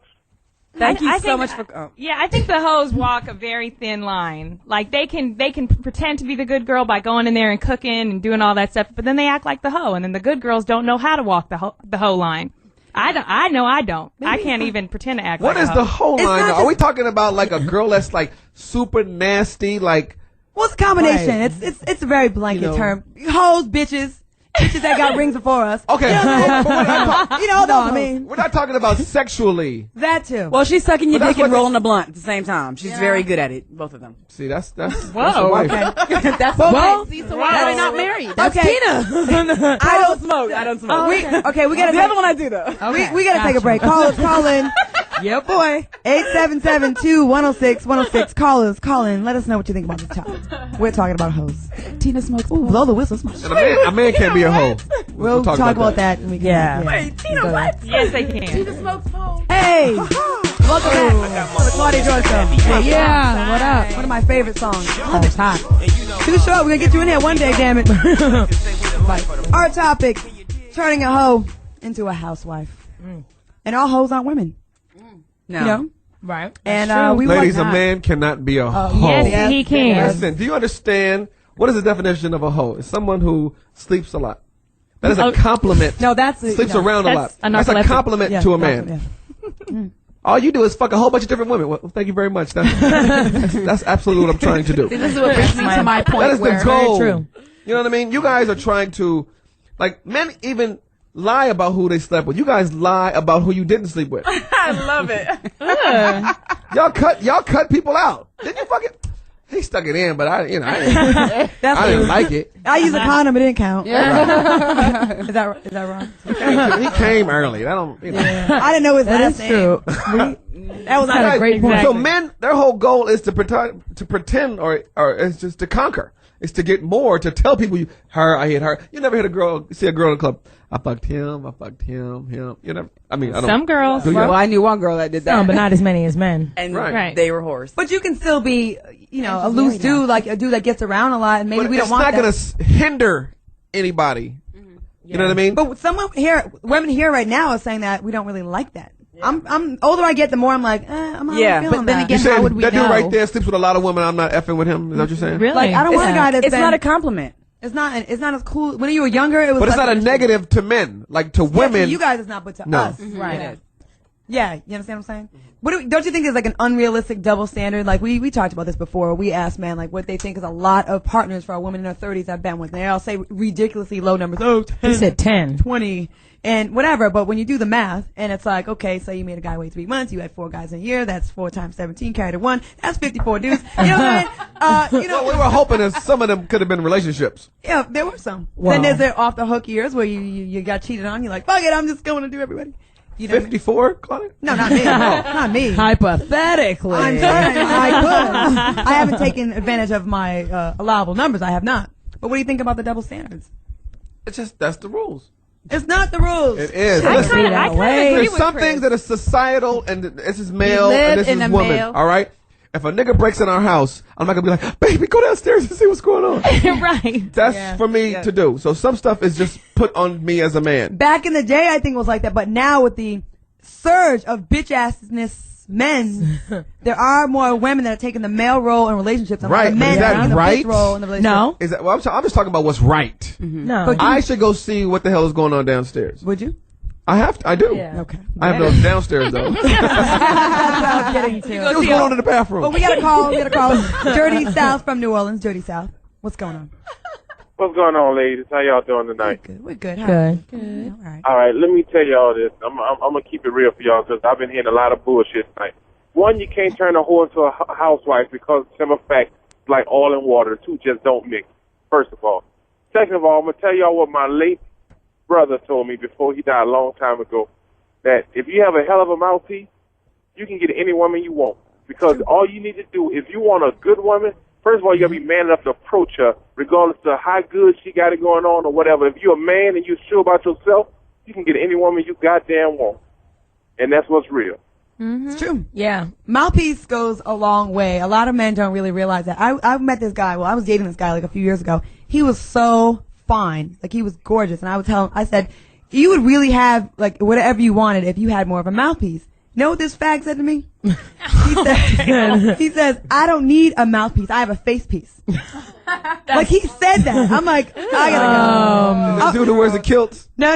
S4: Thank you
S3: I
S4: so
S3: think-
S4: much for.
S3: Yeah, I think the hoes walk a very thin line. Like they can pretend to be the good girl by going in there and cooking and doing all that stuff, but then they act like the hoe, and then the good girls don't know how to walk the hoe line. I know I don't. I can't even pretend to act
S5: What
S3: like
S5: is
S3: a
S5: the
S3: hoe.
S5: whole line? Are we talking about like a girl that's like super nasty, like?
S1: Well, it's a combination. It's a very blanket
S5: You know.
S1: term. Hoes, bitches that got rings before us.
S5: Okay, but we're not
S1: You know, I mean,
S5: we're not talking about sexually.
S1: that too.
S4: Well, she's sucking your
S5: But that's
S4: dick and
S5: what-
S4: rolling a blunt at the same time. She's very good at it, both of them.
S5: See, that's
S3: Whoa.
S5: a wife.
S4: That's
S6: Well,
S2: See, so
S4: they're not married.
S6: That's
S1: Okay.
S6: Tina.
S4: I don't smoke. I don't smoke.
S1: we gotta
S4: The other one I do though.
S1: we gotta take a break. Call in. Yep, boy. 877-2-106-106. Call in. Let us know what you think about this topic. We're talking about hoes.
S2: Tina smokes.
S1: Ooh, blow the whistle.
S5: And a man can't be a hoe.
S1: We'll talk about that. When we get
S6: Yeah.
S1: back.
S4: Wait, Tina, what?
S3: Yes, they can.
S1: Hey, welcome back to the Claudia Jordan Show.
S6: Yeah, what up?
S1: One of my favorite songs.
S6: Oh, it's hot.
S1: Too short. We're gonna get you in here one day, damn it. Our topic: turning a hoe into a housewife. And all hoes aren't women.
S4: No.
S1: You know.
S6: Right.
S1: And we
S5: Ladies,
S1: like
S5: a man cannot be a hoe.
S3: Yes, he can.
S5: Listen, do you understand what is the definition of a hoe? It's someone who sleeps a lot. That is a compliment.
S1: No, that's
S5: sleeps around a lot.
S3: That's a
S5: That's a
S3: narcoleptic.
S5: compliment
S1: Yeah,
S5: to a man.
S1: yeah.
S5: All you do is fuck a whole bunch of different women. Well, thank you very much. That's absolutely what I'm trying to do.
S2: This is what brings me to my point.
S5: That is the
S2: where
S5: goal.
S6: true.
S5: You know what I mean? You guys are trying to, like, men even lie about who they slept with. You guys lie about who you didn't sleep with.
S4: I love it.
S5: Y'all cut people out. Didn't you fucking? He stuck it in, but I didn't like it.
S1: I use a condom. It didn't count.
S2: Yeah.
S1: Is that wrong?
S5: He came early. I don't. You know.
S1: I didn't know his
S6: That
S1: last
S6: is true.
S1: name. That was
S6: That's
S1: not
S6: a great point.
S5: So men, their whole goal is to pretend or it's just to conquer. is to get more, to tell people I hit her. You never see a girl in the club. I fucked him. You never. I mean, I don't.
S3: Some girls.
S2: Well, I knew one girl that did that.
S6: No, but not as many as men.
S4: And
S5: Right.
S4: they were whores.
S1: But you can still be, a loose dude, like a dude that gets around a lot, and maybe
S5: But
S1: we don't want that.
S5: it's not going to hinder anybody. You know what I mean?
S1: But women here right now are saying that we don't really like that. I'm older I get, the more I'm like, I'm not
S4: Yeah,
S1: feeling
S2: but then
S1: that.
S2: again,
S5: You saying
S2: how would we
S5: that
S2: know?
S5: dude right there sleeps with a lot of women. I'm not effing with him. Is that what you're saying?
S3: Really?
S1: Like, I don't want a guy that's
S4: It's not a compliment.
S1: it's not as cool. When you were younger, it was.
S5: But it's
S1: like
S5: not a negative to men. Like to
S1: Yeah, to
S5: women.
S1: you guys, it's not, but to
S5: No.
S1: us,
S2: Right.
S1: Yeah. Yeah, you understand what I'm saying? Don't you think there's like an unrealistic double standard? Like we talked about this before. We asked men like what they think is a lot of partners for a woman in her 30s I've been with. And they all say ridiculously low numbers. Oh, 10,
S6: He said 10.
S1: 20, and whatever. But when you do the math, and it's like, okay, so you made a guy wait 3 months. You had 4 guys in a year. That's 4 times 17 carried to 1. That's 54 dudes. You know what I mean?
S5: Well, we were hoping that some of them could have been relationships.
S1: Yeah, there were some.
S6: Wow.
S1: Then there's the off the hook years where you got cheated on. You're like, fuck it, I'm just going to do everybody. You know what I mean?
S5: 54, Claudia?
S1: No, not me. Not me.
S6: Hypothetically.
S1: I'm trying. I could. I haven't taken advantage of my allowable numbers. I have not. But what do you think about the double standards?
S5: It's just, that's the rules.
S1: It's not the rules.
S5: It is.
S3: I
S5: Listen,
S3: kind of agree
S5: there's
S3: with
S5: some
S3: Chris.
S5: things that are societal, and this is male,
S3: live
S5: and this
S3: in
S5: is
S3: a
S5: woman.
S3: male-
S5: All right? If a nigga breaks in our house, I'm not going to be like, baby, go downstairs and see what's going on.
S3: Right.
S5: That's for me to do. So some stuff is just put on me as a man.
S1: Back in the day, I think it was like that. But now with the surge of bitch-assness men, there are more women that are taking the male role in relationships. And
S5: Right,
S1: a lot of men
S5: is that
S1: taking the
S5: right?
S1: bitch role in the relationship.
S6: No.
S5: Is that? Well, I'm just talking about what's right.
S6: No.
S1: But
S5: I should go see what the hell is going on downstairs.
S1: Would you?
S5: I have to. I do.
S6: Yeah.
S1: Okay.
S5: I have no downstairs though.
S1: That's what I was getting to.
S5: What's going on in the bathroom?
S1: But we got to call Dirty South from New Orleans. Dirty South. What's going on?
S10: What's going on, ladies? How y'all doing tonight?
S1: Good. We're good. How
S6: Good.
S1: All right.
S10: All right, let me tell y'all this. I'm gonna keep it real for y'all because I've been hearing a lot of bullshit tonight. One, you can't turn a whore into a housewife because, simple fact, like oil and water, the two just don't mix. First of all. Second of all, I'm gonna tell y'all what my late brother told me before he died a long time ago. That if you have a hell of a mouthpiece, you can get any woman you want. Because all you need to do, if you want a good woman, first of all, you gotta be man enough to approach her, regardless of how good she got it going on or whatever. If you're a man and you're sure about yourself, you can get any woman you goddamn want. And that's what's real.
S1: It's true.
S6: Yeah.
S1: Mouthpiece goes a long way. A lot of men don't really realize that. I met this guy. Well, I was dating this guy like a few years ago. He was so fine. Like, he was gorgeous. And I would tell him, I said, you would really have, like, whatever you wanted if you had more of a mouthpiece. You know what this fag said to me? He says, I don't need a mouthpiece. I have a face piece. Like, he said that. I'm like, I gotta go.
S5: This dude who wears the kilts.
S1: No.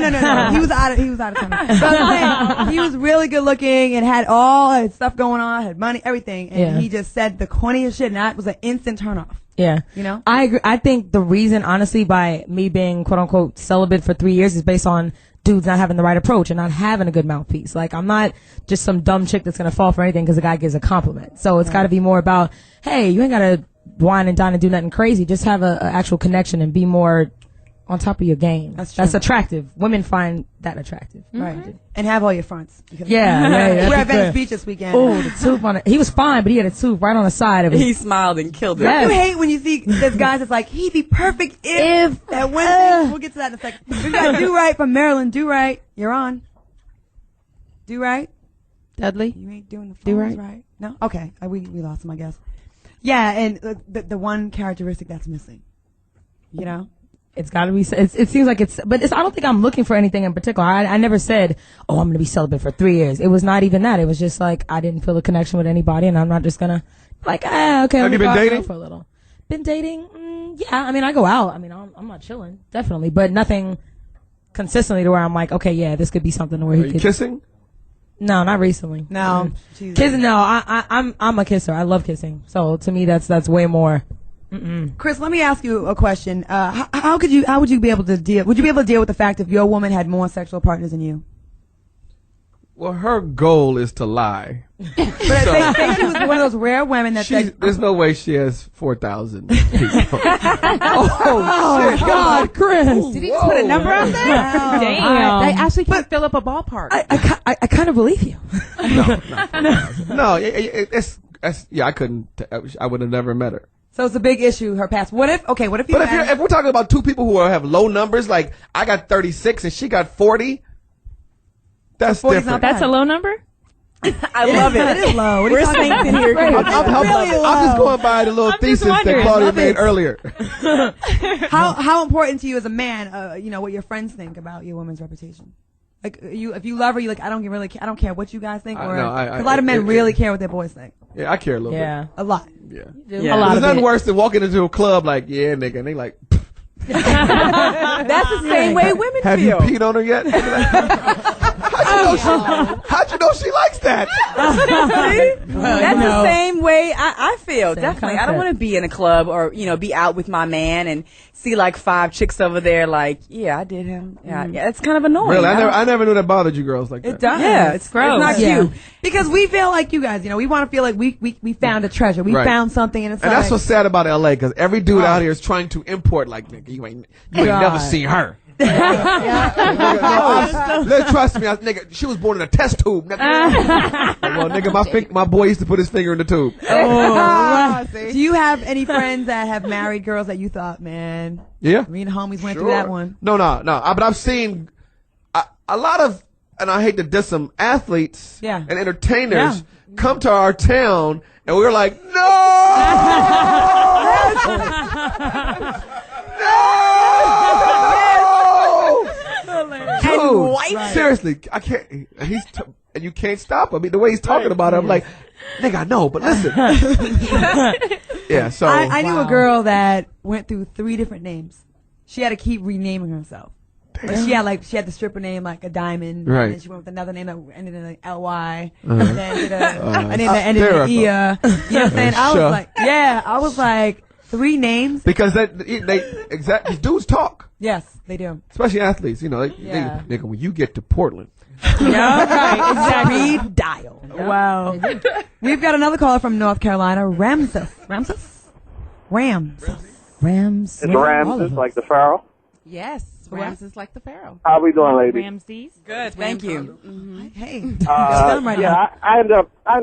S1: He was out of time. But I'm saying, he was really good looking and had all his stuff going on, had money, everything. And he just said the corniest shit, and that was an instant turnoff.
S6: Yeah.
S1: You know?
S6: I agree. I think the reason, honestly, by me being quote unquote celibate for 3 years is based on dudes not having the right approach and not having a good mouthpiece. Like, I'm not just some dumb chick that's gonna fall for anything because the guy gives a compliment. So it's gotta be more about, hey, you ain't gotta wine and dine and do nothing crazy. Just have a actual connection and be more on top of your game.
S1: That's true.
S6: That's attractive. Women find that attractive.
S1: Right. And have all your fronts.
S6: Yeah.
S1: We're at Venice Beach this weekend.
S6: Oh, the tooth on it. He was fine, but he had a tooth right on the side of it.
S4: He smiled and killed it.
S6: Yes.
S1: You hate when you see there's guys that's like, he'd be perfect if that one thing. We'll get to that in a second. We got Do Right from Maryland. Do Right. You're on. Do Right.
S2: Dudley?
S1: You ain't doing the
S6: Do
S1: phones
S6: Right?
S1: right. No? Okay. We lost him, I guess. Yeah, and the one characteristic that's missing. You know?
S6: It's got to be. It seems like it's, but I don't think I'm looking for anything in particular. I never said, "Oh, I'm going to be celibate for 3 years." It was not even that. It was just like I didn't feel a connection with anybody, and I'm not just gonna like, okay.
S5: Have you been dating
S6: for a little? Been dating? Yeah. I mean, I go out. I mean, I'm not chilling, definitely, but nothing consistently to where I'm like, okay, yeah, this could be something where
S5: Are
S6: he
S5: you
S6: could.
S5: kissing?
S6: No, not recently.
S1: No.
S6: Kissing? No, I'm a kisser. I love kissing. So to me, that's way more.
S1: Chris, let me ask you a question. How would you be able to deal with the fact if your woman had more sexual partners than you?
S5: Well, her goal is to lie.
S1: But say she was one of those rare women that said,
S5: There's no way she has 4,000 people.
S6: Oh God, Chris!
S2: Did he just put a number out there?
S1: Wow.
S3: Damn.
S2: I actually can fill up a ballpark.
S6: I kind of believe you.
S5: No, I couldn't. I would have never met her.
S1: So it's a big issue, her past. What if you
S5: But if we're talking about two people who have low numbers, like I got 36 and she got 40, that's different.
S3: That's a low number?
S4: I love it.
S1: It is low. What are
S4: We're
S1: you talking
S4: saints in
S1: about?
S4: here.
S5: I'm just going by the little
S3: I'm just
S5: thesis that
S3: wondering.
S5: Claudia made earlier.
S1: How important to you as a man, what your friends think about your woman's reputation? Like if you love her, you like I don't care what you guys think. Or a lot of men really care what their boys think.
S5: Yeah, I care a little
S6: Yeah.
S1: A lot.
S5: bit. Yeah.
S4: Yeah.
S3: A lot
S5: There's
S3: of
S5: nothing
S3: it.
S5: worse than walking into a club like, yeah, nigga, and they like,
S4: That's the same way women
S5: have you
S4: feel.
S5: peed on her yet? How'd you know she likes that?
S4: That's the same way I feel.
S6: Same
S4: Definitely. I
S6: concept.
S4: don't want to be in a club or, be out with my man and see like 5 chicks over there like, yeah, I did him. Yeah, it's kind of annoying.
S5: Really, I never knew that bothered you girls like that.
S1: It does.
S4: Yeah, it's
S3: gross.
S4: It's not
S1: Yeah.
S4: cute.
S1: Because we feel like you guys, we want to feel like we found a treasure. We
S5: Right.
S1: found something, and it's
S5: And
S1: like,
S5: that's what's sad about LA, because every dude out here is trying to import, like, nigga, you ain't never seen her. Trust me, nigga, she was born in a test tube. Nigga. Well, nigga, my boy used to put his finger in the tube.
S1: Do you have any friends that have married girls that you thought, man,
S5: Yeah.
S1: me and the homies went through that one?
S5: No. But I've seen a lot of, and I hate to diss them, athletes and entertainers come to our town, and we were like, Dude, seriously, I can't. And and you can't stop him. I mean, the way he's talking about it, I'm like, nigga, I know, but listen. Yeah. So
S1: I knew a girl that went through 3 different names. She had to keep renaming herself. Like she had the stripper name like a diamond,
S5: Right.
S1: and then she went with another name that ended in like LY, and then did a name that ended in
S5: hysterical.
S1: E. You know what I'm saying? I was like 3 names.
S5: because these dudes talk,
S1: Yes, they do.
S5: especially athletes.
S1: Yeah.
S5: Nigga, when you get to Portland,
S1: Yeah, right. Exactly. Dial. Wow. We've got another caller from North Carolina, Ramses. Rams.
S6: Rams.
S10: It's Ramses, like the Pharaoh.
S2: Yes, Rams is like the Pharaoh.
S10: How we doing, ladies?
S3: Ramses.
S4: Good, thank you.
S1: Hey.
S10: I ended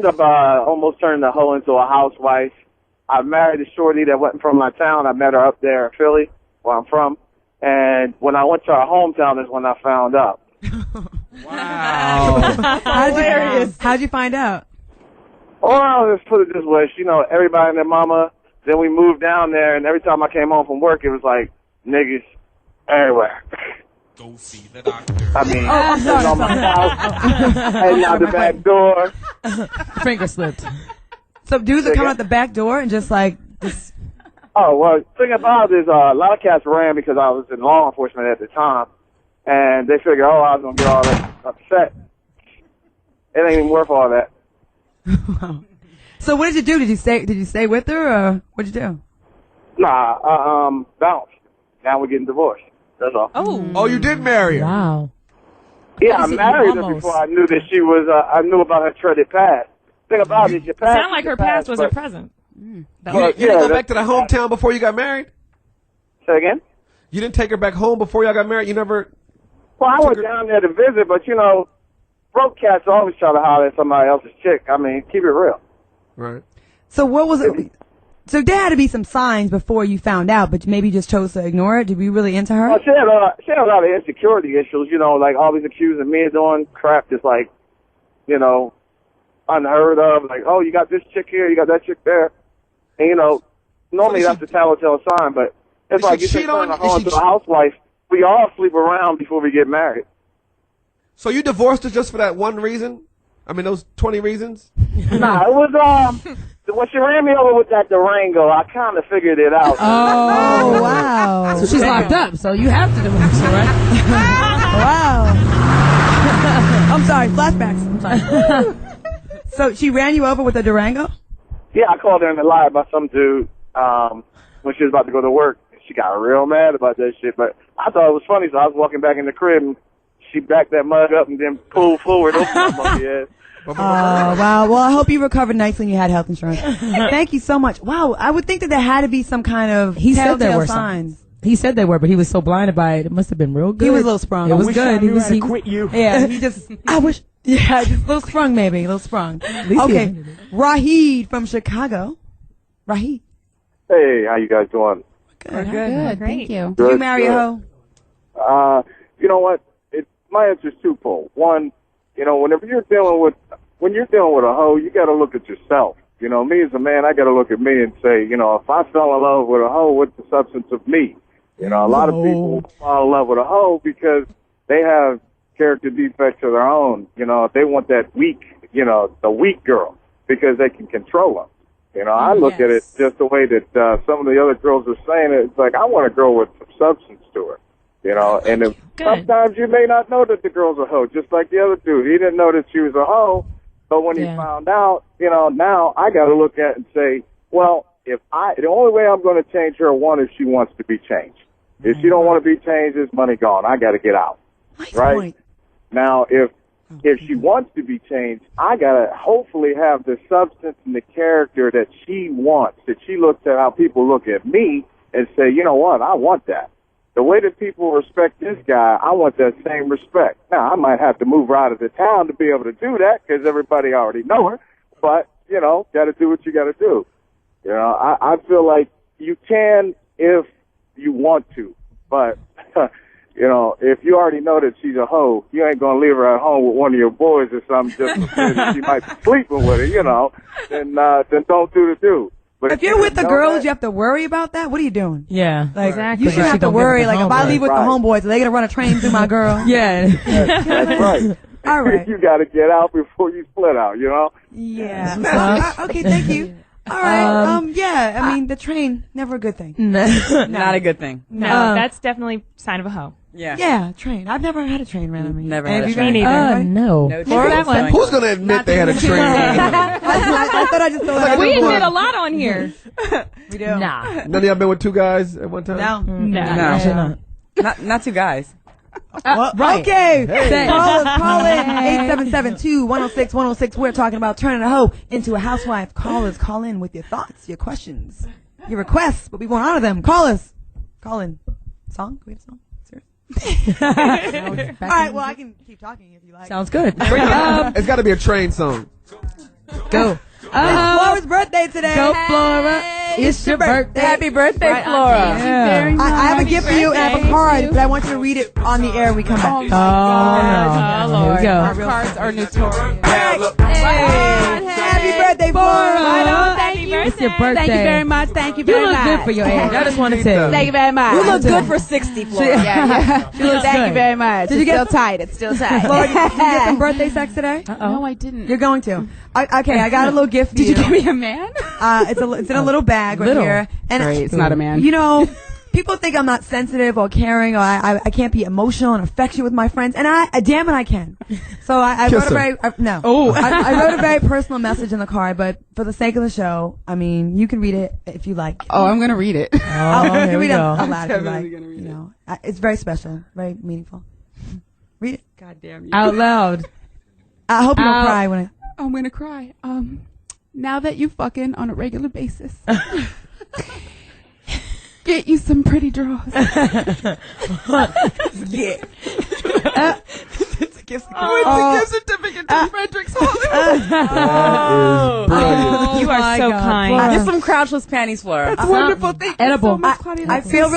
S10: up almost turning the hoe into a housewife. I married a shorty that wasn't from my town. I met her up there in Philly, where I'm from. And when I went to her hometown is when I found out.
S5: wow.
S1: How'd you find out?
S10: Well, let's put it this way. Everybody and their mama. Then we moved down there, and every time I came home from work, it was like niggas everywhere.
S11: Go see the doctor.
S10: I mean, on my house, heading out the back door.
S6: Finger slipped.
S1: So dudes are coming out the back door and just like this.
S10: Oh, well, the thing about it is a lot of cats ran because I was in law enforcement at the time, and they figured, I was going to get all that upset. It ain't even worth all that.
S1: Wow. So what did you do? Did you stay with her, or what'd you do?
S10: Nah, bounced. Now we're getting divorced. That's all.
S5: Oh, you did marry her.
S6: Wow.
S10: Yeah, I married her before I knew that she was, I knew about her treaded past. Thing about it is your past.
S3: Sound like her past was her present.
S5: You didn't go back to the hometown before you got married?
S10: Say again?
S5: You didn't take her back home before y'all got married? You never...
S10: Well, I went down there to visit, but, broke cats always try to holler at somebody else's chick. I mean, keep it real.
S5: Right.
S1: So what was it? So there had to be some signs before you found out, but maybe you just chose to ignore it. Did we really into her?
S10: Well, she had a lot of insecurity issues, like always accusing me of doing crap that's like, unheard of. Like, oh, you got this chick here, you got that chick there. And, normally that's a telltale sign, but it's like you turn a hoe into a housewife. We all sleep around before we get married.
S5: So you divorced her just for that one reason? I mean, those 20 reasons?
S10: Nah, it was, when she ran me over with that Durango, I kind of figured it out.
S6: Oh,
S1: wow.
S6: So she's locked up, so you have to divorce her, right?
S1: Wow. I'm sorry, flashbacks. I'm sorry. So she ran you over with a Durango?
S10: Yeah, I called her in the lie by some dude when she was about to go to work. She got real mad about that shit, but I thought it was funny, so I was walking back in the crib, and she backed that mug up and then pulled forward. Opened my monkey ass.
S1: Oh, wow. Well, I hope you recovered nicely and you had health insurance. Thank you so much. Wow, I would think that there had to be some kind of
S6: He said there
S1: telltale
S6: were
S1: signs.
S6: He said they were, but he was so blinded by it. It must have been real good.
S1: He was a little sprung.
S6: It was good. He was
S10: quit you.
S1: Yeah, he just, just a little sprung maybe, a little sprung.
S6: least he
S1: Okay,
S6: admitted
S1: Rahid from Chicago. Rahid.
S10: Hey, how you guys doing?
S2: We're good. Thank you.
S1: Did you marry a hoe?
S10: You know what? My answer is twofold. One, whenever you're dealing with a hoe, you got to look at yourself. Me as a man, I got to look at me and say, if I fell in love with a hoe, what's the substance of me? A lot of people fall in love with a hoe because they have character defects of their own. They want that weak, the weak girl because they can control them. I look at it just the way that some of the other girls are saying it. It's like, I want a girl with some substance to her. And if, sometimes you may not know that the girl's a hoe, just like the other dude. He didn't know that she was a hoe, but when he found out, now I got to look at it and say, well, the only way I'm going to change her, one, is she wants to be changed. If she don't want to be changed, it's money gone. I got to get out.
S1: Nice
S10: right?
S1: point.
S10: Now, if she wants to be changed, I got to hopefully have the substance and the character that she wants, that she looks at how people look at me and say, you know what, I want that. The way that people respect this guy, I want that same respect. Now, I might have to move her out of the town to be able to do that because everybody already know her. But, got to do what you got to do. I feel like you can if you want to. But, if you already know that she's a hoe, you ain't going to leave her at home with one of your boys or something just because she might be sleeping with her, then don't do the do. But
S1: if you're with the girls, you have to worry about that. What are you doing?
S6: Yeah,
S1: like
S6: exactly.
S1: You shouldn't have to worry. Like if I leave with the homeboys, are they gonna run a train through my girl?
S6: Yeah,
S10: that's right.
S1: All right.
S10: You got to get out before you split out.
S1: Yeah. Okay. Thank you. All right. Yeah. I mean, the train, never a good thing.
S4: Not a good thing.
S3: No, that's definitely a sign of a hoe.
S4: Yeah.
S1: Yeah, train. I've never had a train ran on me.
S4: Never had a
S3: train.
S6: No.
S5: Who's going to admit they had a train?
S1: I thought I just thought that.
S3: We admit a lot on here.
S1: We do.
S6: Nah.
S5: None of y'all been with two guys at one time?
S1: No.
S4: Not two guys.
S1: Right. Okay. Call in 877-2-106-106. We're talking about turning a hoe into a housewife. Call in with your thoughts, your questions, your requests, but we won't honor them. Call in. Song? Can we have a song? All right, well, I can keep talking if you like.
S6: Sounds good.
S5: It's got to be a train song.
S6: Go.
S1: It's Flora's birthday today.
S6: Go, Flora. It's your birthday.
S4: Happy birthday, Flora.
S1: I have a gift for you and I have a card, but I want you to read it on the air when we come back.
S6: Oh, no. Here we go.
S2: Our cards are notorious.
S1: Happy birthday, Flora.
S2: Thank you.
S6: It's your birthday.
S2: Thank you very much. Thank you very much.
S6: You look good for your age. I just want to say.
S2: Thank you very much.
S4: You look good for 60, Flora.
S6: Yeah. She looks
S2: Thank
S6: good.
S2: you very much.
S1: Did you get
S2: tight? It's still tight.
S1: Flora, did you get some birthday sex today?
S2: No, I didn't.
S1: You're going to. Okay, I got a little gift for you.
S2: Did you give me a man?
S1: It's in a little bag right here. And
S2: Great, it's not a man.
S1: People think I'm not sensitive or caring or I can't be emotional and affectionate with my friends, and damn it, I can. So I wrote I wrote a very personal message in the card, but for the sake of the show, I mean, you can read it if you like.
S2: Oh, I'm gonna read it.
S1: You can read it out loud if you
S2: Definitely
S1: like.
S2: gonna read it.
S1: It's very special, very meaningful. Read it.
S2: God damn you.
S6: Out loud.
S1: I hope you don't cry when
S2: I'm gonna cry. Now that you fucking on a regular basis, get you some pretty draws.
S1: Yeah.
S2: It's a gift certificate to Frederick's Hollywood.
S5: Brilliant.
S3: You are so kind.
S4: Just some crouchless panties, Flora.
S2: That's wonderful. Thank you so much, Claudia.
S1: I feel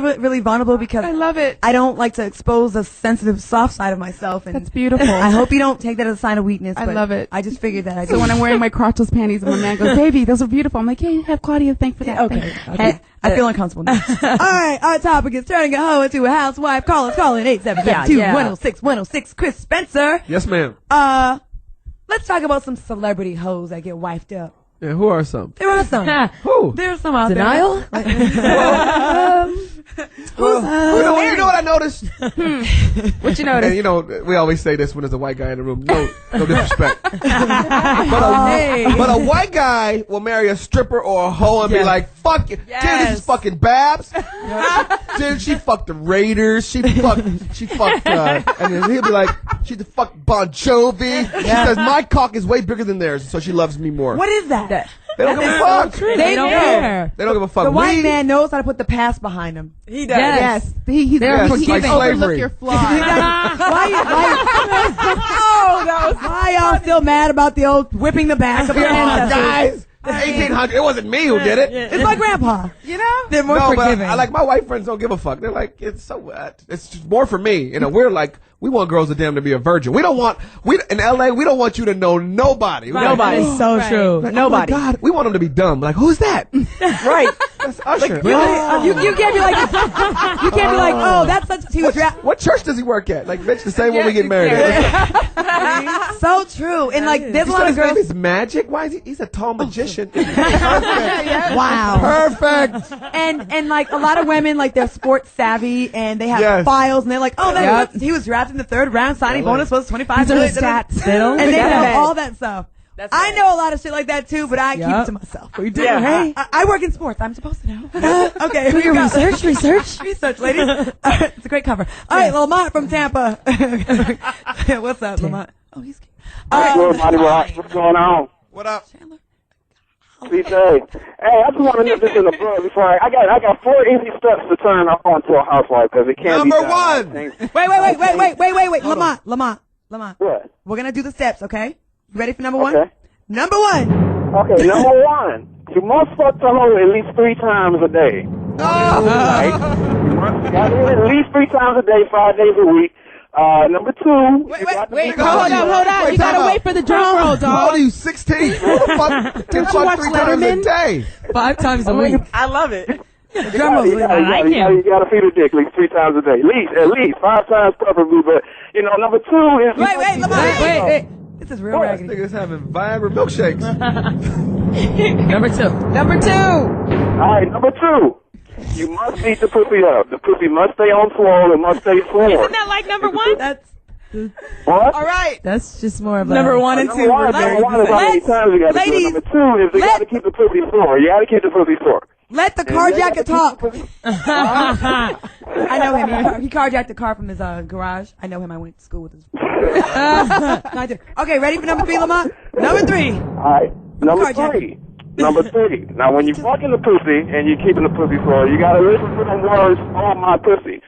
S1: really vulnerable because
S2: I love it.
S1: I don't like to expose the sensitive, soft side of myself. And
S2: That's beautiful.
S1: I hope you don't take that as a sign of weakness.
S2: I
S1: but
S2: love it.
S1: I just figured that.
S2: So when I'm wearing my crotchless panties and my man goes, baby, those are beautiful. I'm like, hey, have Claudia thank for that.
S1: Okay. I feel uncomfortable now. All right, our topic is turning a hoe into a housewife. Call in 877-2-106-106. Chris Spencer.
S5: Yes, ma'am.
S1: Let's talk about some celebrity hoes that get wifed up.
S5: Yeah, who are some?
S1: There are some.
S5: Who?
S1: There's some out
S6: Denial?
S1: there.
S5: You know what I noticed?
S2: What you notice?
S5: And we always say this when there's a white guy in the room. No disrespect. But a white guy will marry a stripper or a hoe and be like, fuck it. This is fucking Babs. Dude, she fucked the Raiders. She fucked, and then he'll be like, she fucked Bon Jovi. She says, my cock is way bigger than theirs, so she loves me more.
S1: What is that?
S5: They don't give a fuck.
S6: They don't care.
S5: They don't give a fuck.
S1: The white man knows how to put the past behind him.
S4: He does.
S1: Yes.
S2: He's
S5: like
S2: overlook
S5: slavery.
S2: your flaws.
S1: Why y'all still mad about the old whipping the back of your ancestors?
S5: Guys, 1800. It wasn't me who did it.
S1: It's my grandpa. You know? They're more
S5: No, but
S1: forgiving.
S5: I like my white friends don't give a fuck. They're like, it's so what? It's just more for me. You know, we're like, we want girls to damn to be a virgin. We don't want in LA. We don't want you to know nobody.
S4: Right. Nobody.
S6: It's so true.
S5: Like,
S4: Nobody.
S5: Oh my God, we want them to be dumb. Like, who's that?
S4: Right.
S5: That's Usher.
S1: You can't be like, oh, that's such. He was
S5: What church does he work at? Like, bitch, the same one we get married at.
S1: so true. And like, there's a
S5: You
S1: lot
S5: said
S1: of
S5: his name
S1: girls.
S5: is Magic. Why is he? He's a tall magician. Perfect.
S1: Wow.
S5: Perfect.
S1: And like a lot of women, like they're sports savvy and they have
S5: Yes.
S1: files and they're like, oh, he was drafted in the 3rd round. Signing bonus was $25
S6: These are
S1: million.
S6: stats still.
S1: And they know
S4: That's
S1: all that stuff.
S4: That's
S1: I
S4: right.
S1: know a lot of shit like that too, but I keep it to myself. We do.
S4: Yeah.
S1: Hey, I work in sports. I'm supposed to know. Okay.
S6: Do your research.
S1: Research, ladies. It's a great cover. All right, Lamont from Tampa. What's up, Lamont? Oh, he's cute.
S10: Everybody, what's going on?
S5: What up?
S10: CJ. Hey, I just want to nip this in the bud before I got 4 easy steps to turn her on to a housewife because it can't be
S5: Number
S10: done.
S1: Wait. Lamont.
S10: What?
S1: We're gonna do the steps, okay? You ready for number one?
S10: Okay.
S1: Number one.
S10: Okay, number 1. You must fuck the hoe at least 3 times a day. Right? You gotta do it at least 3 times a day, 5 days a week. Number 2.
S2: Hold on. You gotta wait for the drum roll,
S5: How old are
S2: dog.
S5: you? 16? Who the fuck can
S2: you
S5: fuck
S2: watch
S5: 3 times a
S2: Letterman?
S5: day?
S6: 5 times a week.
S4: I love it.
S10: You gotta feed a dick at least 3 times a day. At least 5 times preferably. But number 2 is
S1: Wait, Lamont. Wait. This is real
S5: This
S1: raggedy.
S5: nigga's having Viagra milkshakes.
S6: Number 2.
S10: All right, number 2. You must beat the pussy up. The pussy must stay on swole. It must stay swole.
S3: Isn't that like number one?
S1: That's
S10: What?
S4: All right.
S6: That's just more of a
S4: Number 1 and 2.
S10: Number 1 is how many times you gotta do it.
S1: ladies,
S10: Number 2 is you gotta keep the pussy sore. You gotta keep the pussy sore.
S1: let the carjacker talk. I know him. He carjacked the car from his garage. I know him. I went to school with his. No, I did. Okay, ready for number 3, Lamont? Number 3.
S10: All right. Number
S1: Carjacker.
S10: 3. Number 3. Now, when you're fucking the pussy and you're keeping the pussy sore, you gotta listen to the words, "Oh my pussy."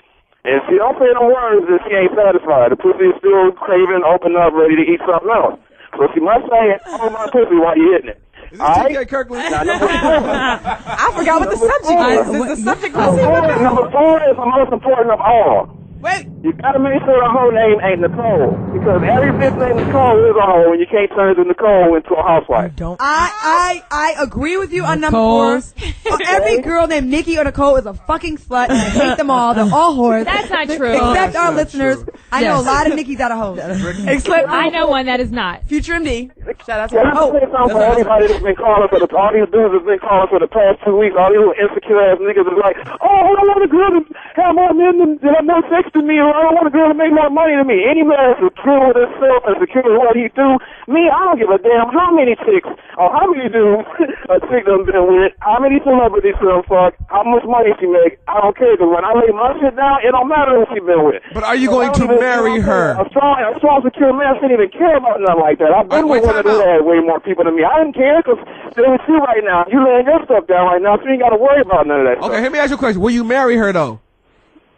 S10: And if you don't say the words, then she ain't satisfied. The pussy is still craving, open up, ready to eat something else. So she must say, "Oh my pussy," while you're hitting it.
S5: Is
S10: All
S5: this
S10: right?
S5: TK Kirkland?
S10: Now, number 4.
S4: I forgot what the subject is. Is the subject
S10: Number 4 is the most important of all.
S1: Wait.
S10: You gotta make sure the whole name ain't Nicole. Because every bitch named Nicole is a hoe, and you can't turn the Nicole into a housewife.
S1: I agree with you on number 4. Every girl named Nikki or Nicole is a fucking slut, and I hate them all. They're all whores.
S3: That's not true.
S1: Except
S5: That's
S1: our
S5: not
S1: listeners.
S5: true.
S1: I know a lot of Nikki's out of hoes.
S3: I know one that is not.
S4: Future MD. Shout out to
S10: Yeah, let me say something for everybody that's been calling for all these dudes that's been calling for the past 2 weeks. All these little insecure ass niggas is like, oh, I don't want a girl to have more men than have more sex than me, or I don't want a girl to make more money than me. Any man that's secure with himself and secure with what he do, me, I don't give a damn how many chicks or how many dudes a chick done been with, how many celebrities she done fuck, how much money she make. I don't care, because when I lay my shit down, it don't matter who she been with.
S5: But are you going to marry her?
S10: A strong, secure man shouldn't even care about nothing like that. I've been with women that had way more people than me. I didn't care because they're with you right now. You laying your stuff down right now, so you ain't got to worry about none of that stuff.
S5: Okay, let me ask you a question. Will you marry her, though?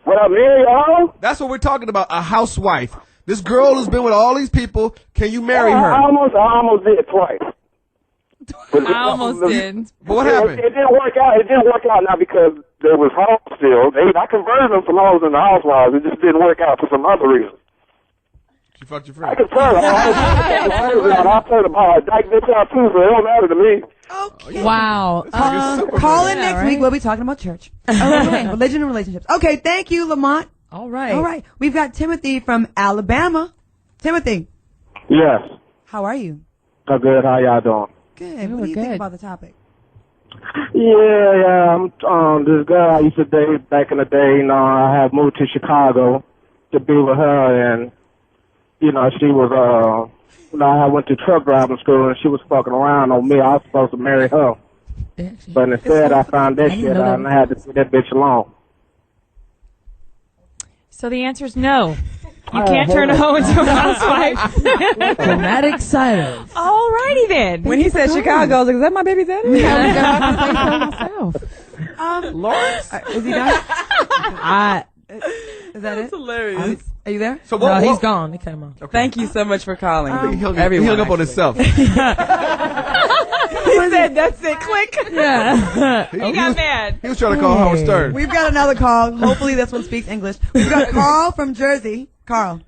S10: Would I marry a hoe?
S5: That's what we're talking about, a housewife. This girl who's been with all these people, can you marry her?
S10: I almost did twice.
S3: I almost did.
S5: But what happened?
S10: It didn't work out. It didn't work out not because there was hoes still. I converted them from hoes into housewives. It just didn't work out for some other reason.
S5: You fucked your
S10: I
S5: friend.
S10: can turn them. I'll turn them out. Dyke bitch out too, so it don't matter to me.
S1: Okay.
S6: Wow.
S1: Call in next week. We'll be talking about church. Okay. Religion and relationships. Okay, thank you, Lamont.
S6: All right.
S1: All right. We've got Timothy from Alabama. Timothy,
S10: Yes.
S1: how are you?
S10: I'm good. How y'all doing?
S1: Good. What do you think about the topic?
S10: Yeah. This girl I used to date back in the day, I had moved to Chicago to be with her, and, she was, I went to truck driving school, and she was fucking around on me. I was supposed to marry her. But instead, I found that shit out, and I had to leave that bitch alone.
S3: So the answer is no. You can't turn a hoe into a housewife.
S6: Dramatic silence.
S3: Alrighty then.
S4: When he said Chicago, I was like, is that my baby daddy?
S1: Lawrence? Is he done? Is that it?
S4: Hilarious.
S1: Are you there?
S5: So
S6: No, he's gone. He came on.
S4: Thank you so much for calling.
S5: He hung
S4: Everyone,
S5: up on himself.
S4: He said That's it. Click.
S6: Yeah.
S3: He got mad.
S5: He was trying to call Howard Stern.
S1: We've got another call. Hopefully this one speaks English. We've got Carl from Jersey. Carl.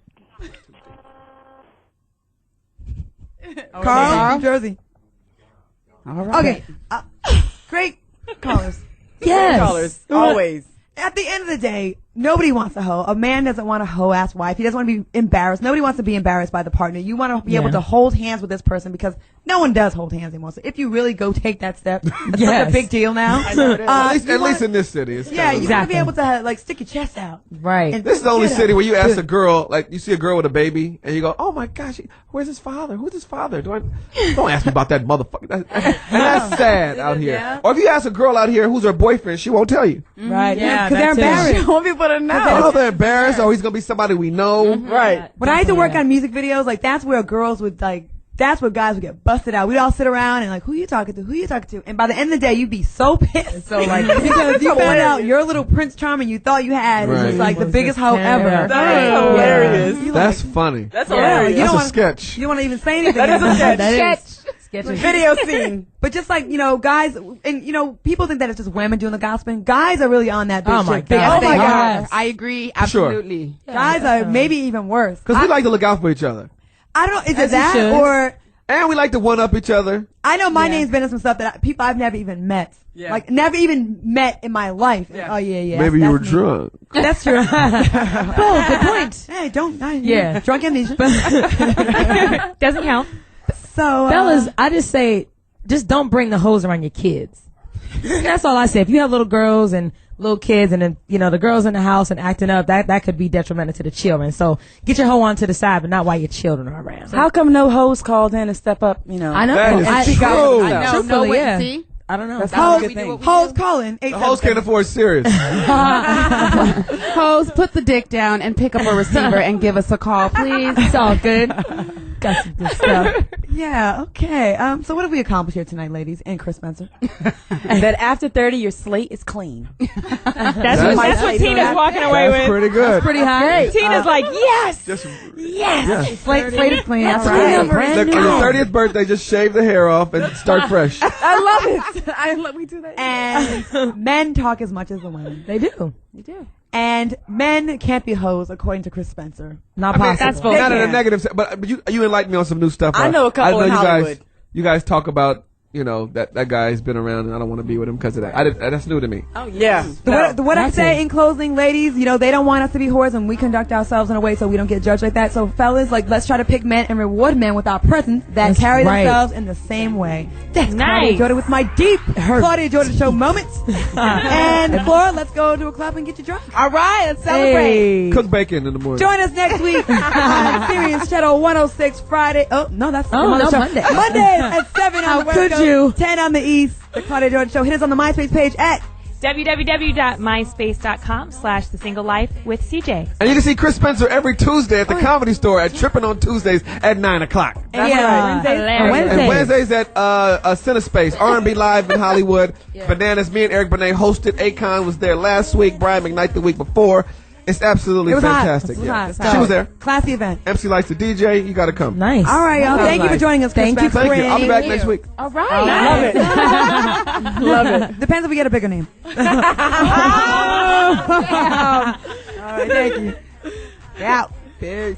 S1: Carl from Jersey.
S2: All right.
S1: Okay. Great callers.
S6: Yes.
S4: Callers. Always.
S1: At the end of the day, nobody wants a hoe. A man doesn't want a hoe-ass wife. He doesn't want to be embarrassed. Nobody wants to be embarrassed by the partner. You want to be able to hold hands with this person because no one does hold hands anymore. So if you really go take that step, it's such a big deal now.
S5: At least in this city. It's
S1: you want to be able to stick your chest out.
S6: Right.
S1: And
S5: this is the only
S1: get
S5: city
S1: up.
S5: where you ask a girl, like you see a girl with a baby, and you go, "Oh my gosh, where's his father? Who's his father?" Don't ask me about that motherfucker. And that's sad out here.
S4: Yeah.
S5: Or if you ask a girl out here who's her boyfriend, she won't tell you.
S1: Right.
S4: Yeah,
S1: Because they're embarrassed.
S4: You want people to know.
S5: Oh, they're embarrassed. Oh, he's gonna be somebody we know.
S4: Right.
S1: When I used to work on music videos, like that's where girls would that's where guys would get busted out. We'd all sit around and like, who you talking to? Who you talking to? And by the end of the day, you'd be so pissed.
S6: So like,
S1: because you found out your little Prince Charming you thought you had was just like the biggest hoe ever.
S4: That's hilarious.
S5: That's funny.
S4: That's hilarious.
S5: That's a sketch.
S1: You don't want to even say anything.
S4: That is a sketch.
S6: that is sketchy.
S4: Video scene.
S1: But just like, guys, and people think that it's just women doing the gossiping. Guys are really on that bitch
S6: Oh my
S1: shit. Big
S6: God.
S1: thing.
S6: Oh my God.
S2: Yes. I agree.
S5: Sure.
S2: Absolutely.
S1: Guys are maybe even worse.
S5: Because we like to look out for each other.
S1: I don't know, is
S6: As
S1: it
S6: you
S1: that
S6: should.
S1: or
S5: And we like to one up each other.
S1: I know my name's been in some stuff that people I've never even met.
S4: Yeah.
S1: Like never even met in my life.
S4: Yeah.
S1: Oh yeah.
S5: Maybe you were
S1: me.
S5: drunk.
S1: That's true.
S6: Oh, good point.
S1: Hey,
S6: Yeah.
S1: drunk amnesia.
S3: Doesn't count.
S1: So,
S6: Fellas, I just say, just don't bring the hoes around your kids. That's all I say. If you have little girls and little kids and then, the girls in the house and acting up, that could be detrimental to the children. So get your hoe on to the side, but not while your children are around.
S4: How come no hoes called in and step up,
S6: I know.
S5: That is
S6: I,
S5: true.
S6: I
S5: I
S6: know.
S2: No,
S6: Truthfully,
S2: wait,
S6: yeah.
S2: see?
S6: I don't know.
S4: That's
S1: Hoes,
S4: a good thing.
S1: hoes calling.
S5: The host can't afford serious.
S2: Hoes, put the dick down and pick up a receiver and give us a call, please.
S6: It's all good. Got some good stuff.
S1: Yeah, okay. So what have we accomplished here tonight, ladies, and Chris Spencer?
S4: That after 30, your slate is clean.
S3: That's what Tina's walking away
S5: That's
S3: with.
S5: pretty good.
S6: Pretty high.
S3: Tina's like, yes.
S5: Just,
S1: Slate is clean. That's
S6: right.
S1: right.
S6: Brand
S5: look,
S6: new.
S5: on your 30th birthday, just shave the hair off and start fresh.
S4: I love it. I love we do that.
S1: And men talk as much as the women.
S6: They do.
S1: And men can't be hoes, according to Chris Spencer.
S6: Not
S5: I mean,
S6: possible.
S3: that's bullshit.
S5: Not in a negative sense, but you enlightened me on some new stuff.
S4: I know a couple in
S5: you
S4: Hollywood.
S5: You guys talk about, that guy's been around and I don't want to be with him because of that. That's new to me.
S4: Oh, yeah.
S1: What I
S6: That's
S1: say
S6: it.
S1: in closing, ladies, they don't want us to be whores and we conduct ourselves in a way so we don't get judged like that. So fellas, let's try to pick men and reward men with our presence that
S6: That's
S1: carry
S6: right.
S1: themselves in the same way. That's Claudia
S3: Nice.
S1: Jordan with my deep Claudia Jordan show moments. And Flora, let's go to a club and get you drunk.
S3: All right, let's celebrate.
S6: Hey.
S5: Cook bacon in the morning.
S1: Join us next week on Sirius Channel 106 Friday. Oh, no, that's
S6: Oh,
S1: another
S6: no,
S1: show.
S6: Monday.
S1: Mondays at 7 on
S6: How
S1: the West
S6: could
S1: Coast,
S6: you?
S1: 10 on the East. The Claudia Jordan Show. Hit us on the MySpace page at
S3: www.myspace.com/thesingleife with CJ.
S5: And you can see Chris Spencer every Tuesday at the Comedy Store at Trippin' on Tuesdays at 9 o'clock.
S3: Hilarious.
S5: And Wednesdays at Cinespace, R&B Live in Hollywood. Bananas, me and Eric Benet hosted. Akon was there last week. Brian McKnight the week before. It's absolutely
S1: It was hot.
S5: fantastic.
S1: It was
S5: Yeah.
S1: hot.
S5: She was there.
S1: Classy event.
S5: MC likes to DJ. You got to come.
S6: Nice.
S1: All right, y'all. Thank you for joining us, Chris
S6: Thank you.
S1: Spencer.
S5: Thank you. I'll be back next week.
S3: All right.
S4: Love it. Love it.
S1: Depends if we get a bigger name. All right, thank you. Yeah.
S5: Peace.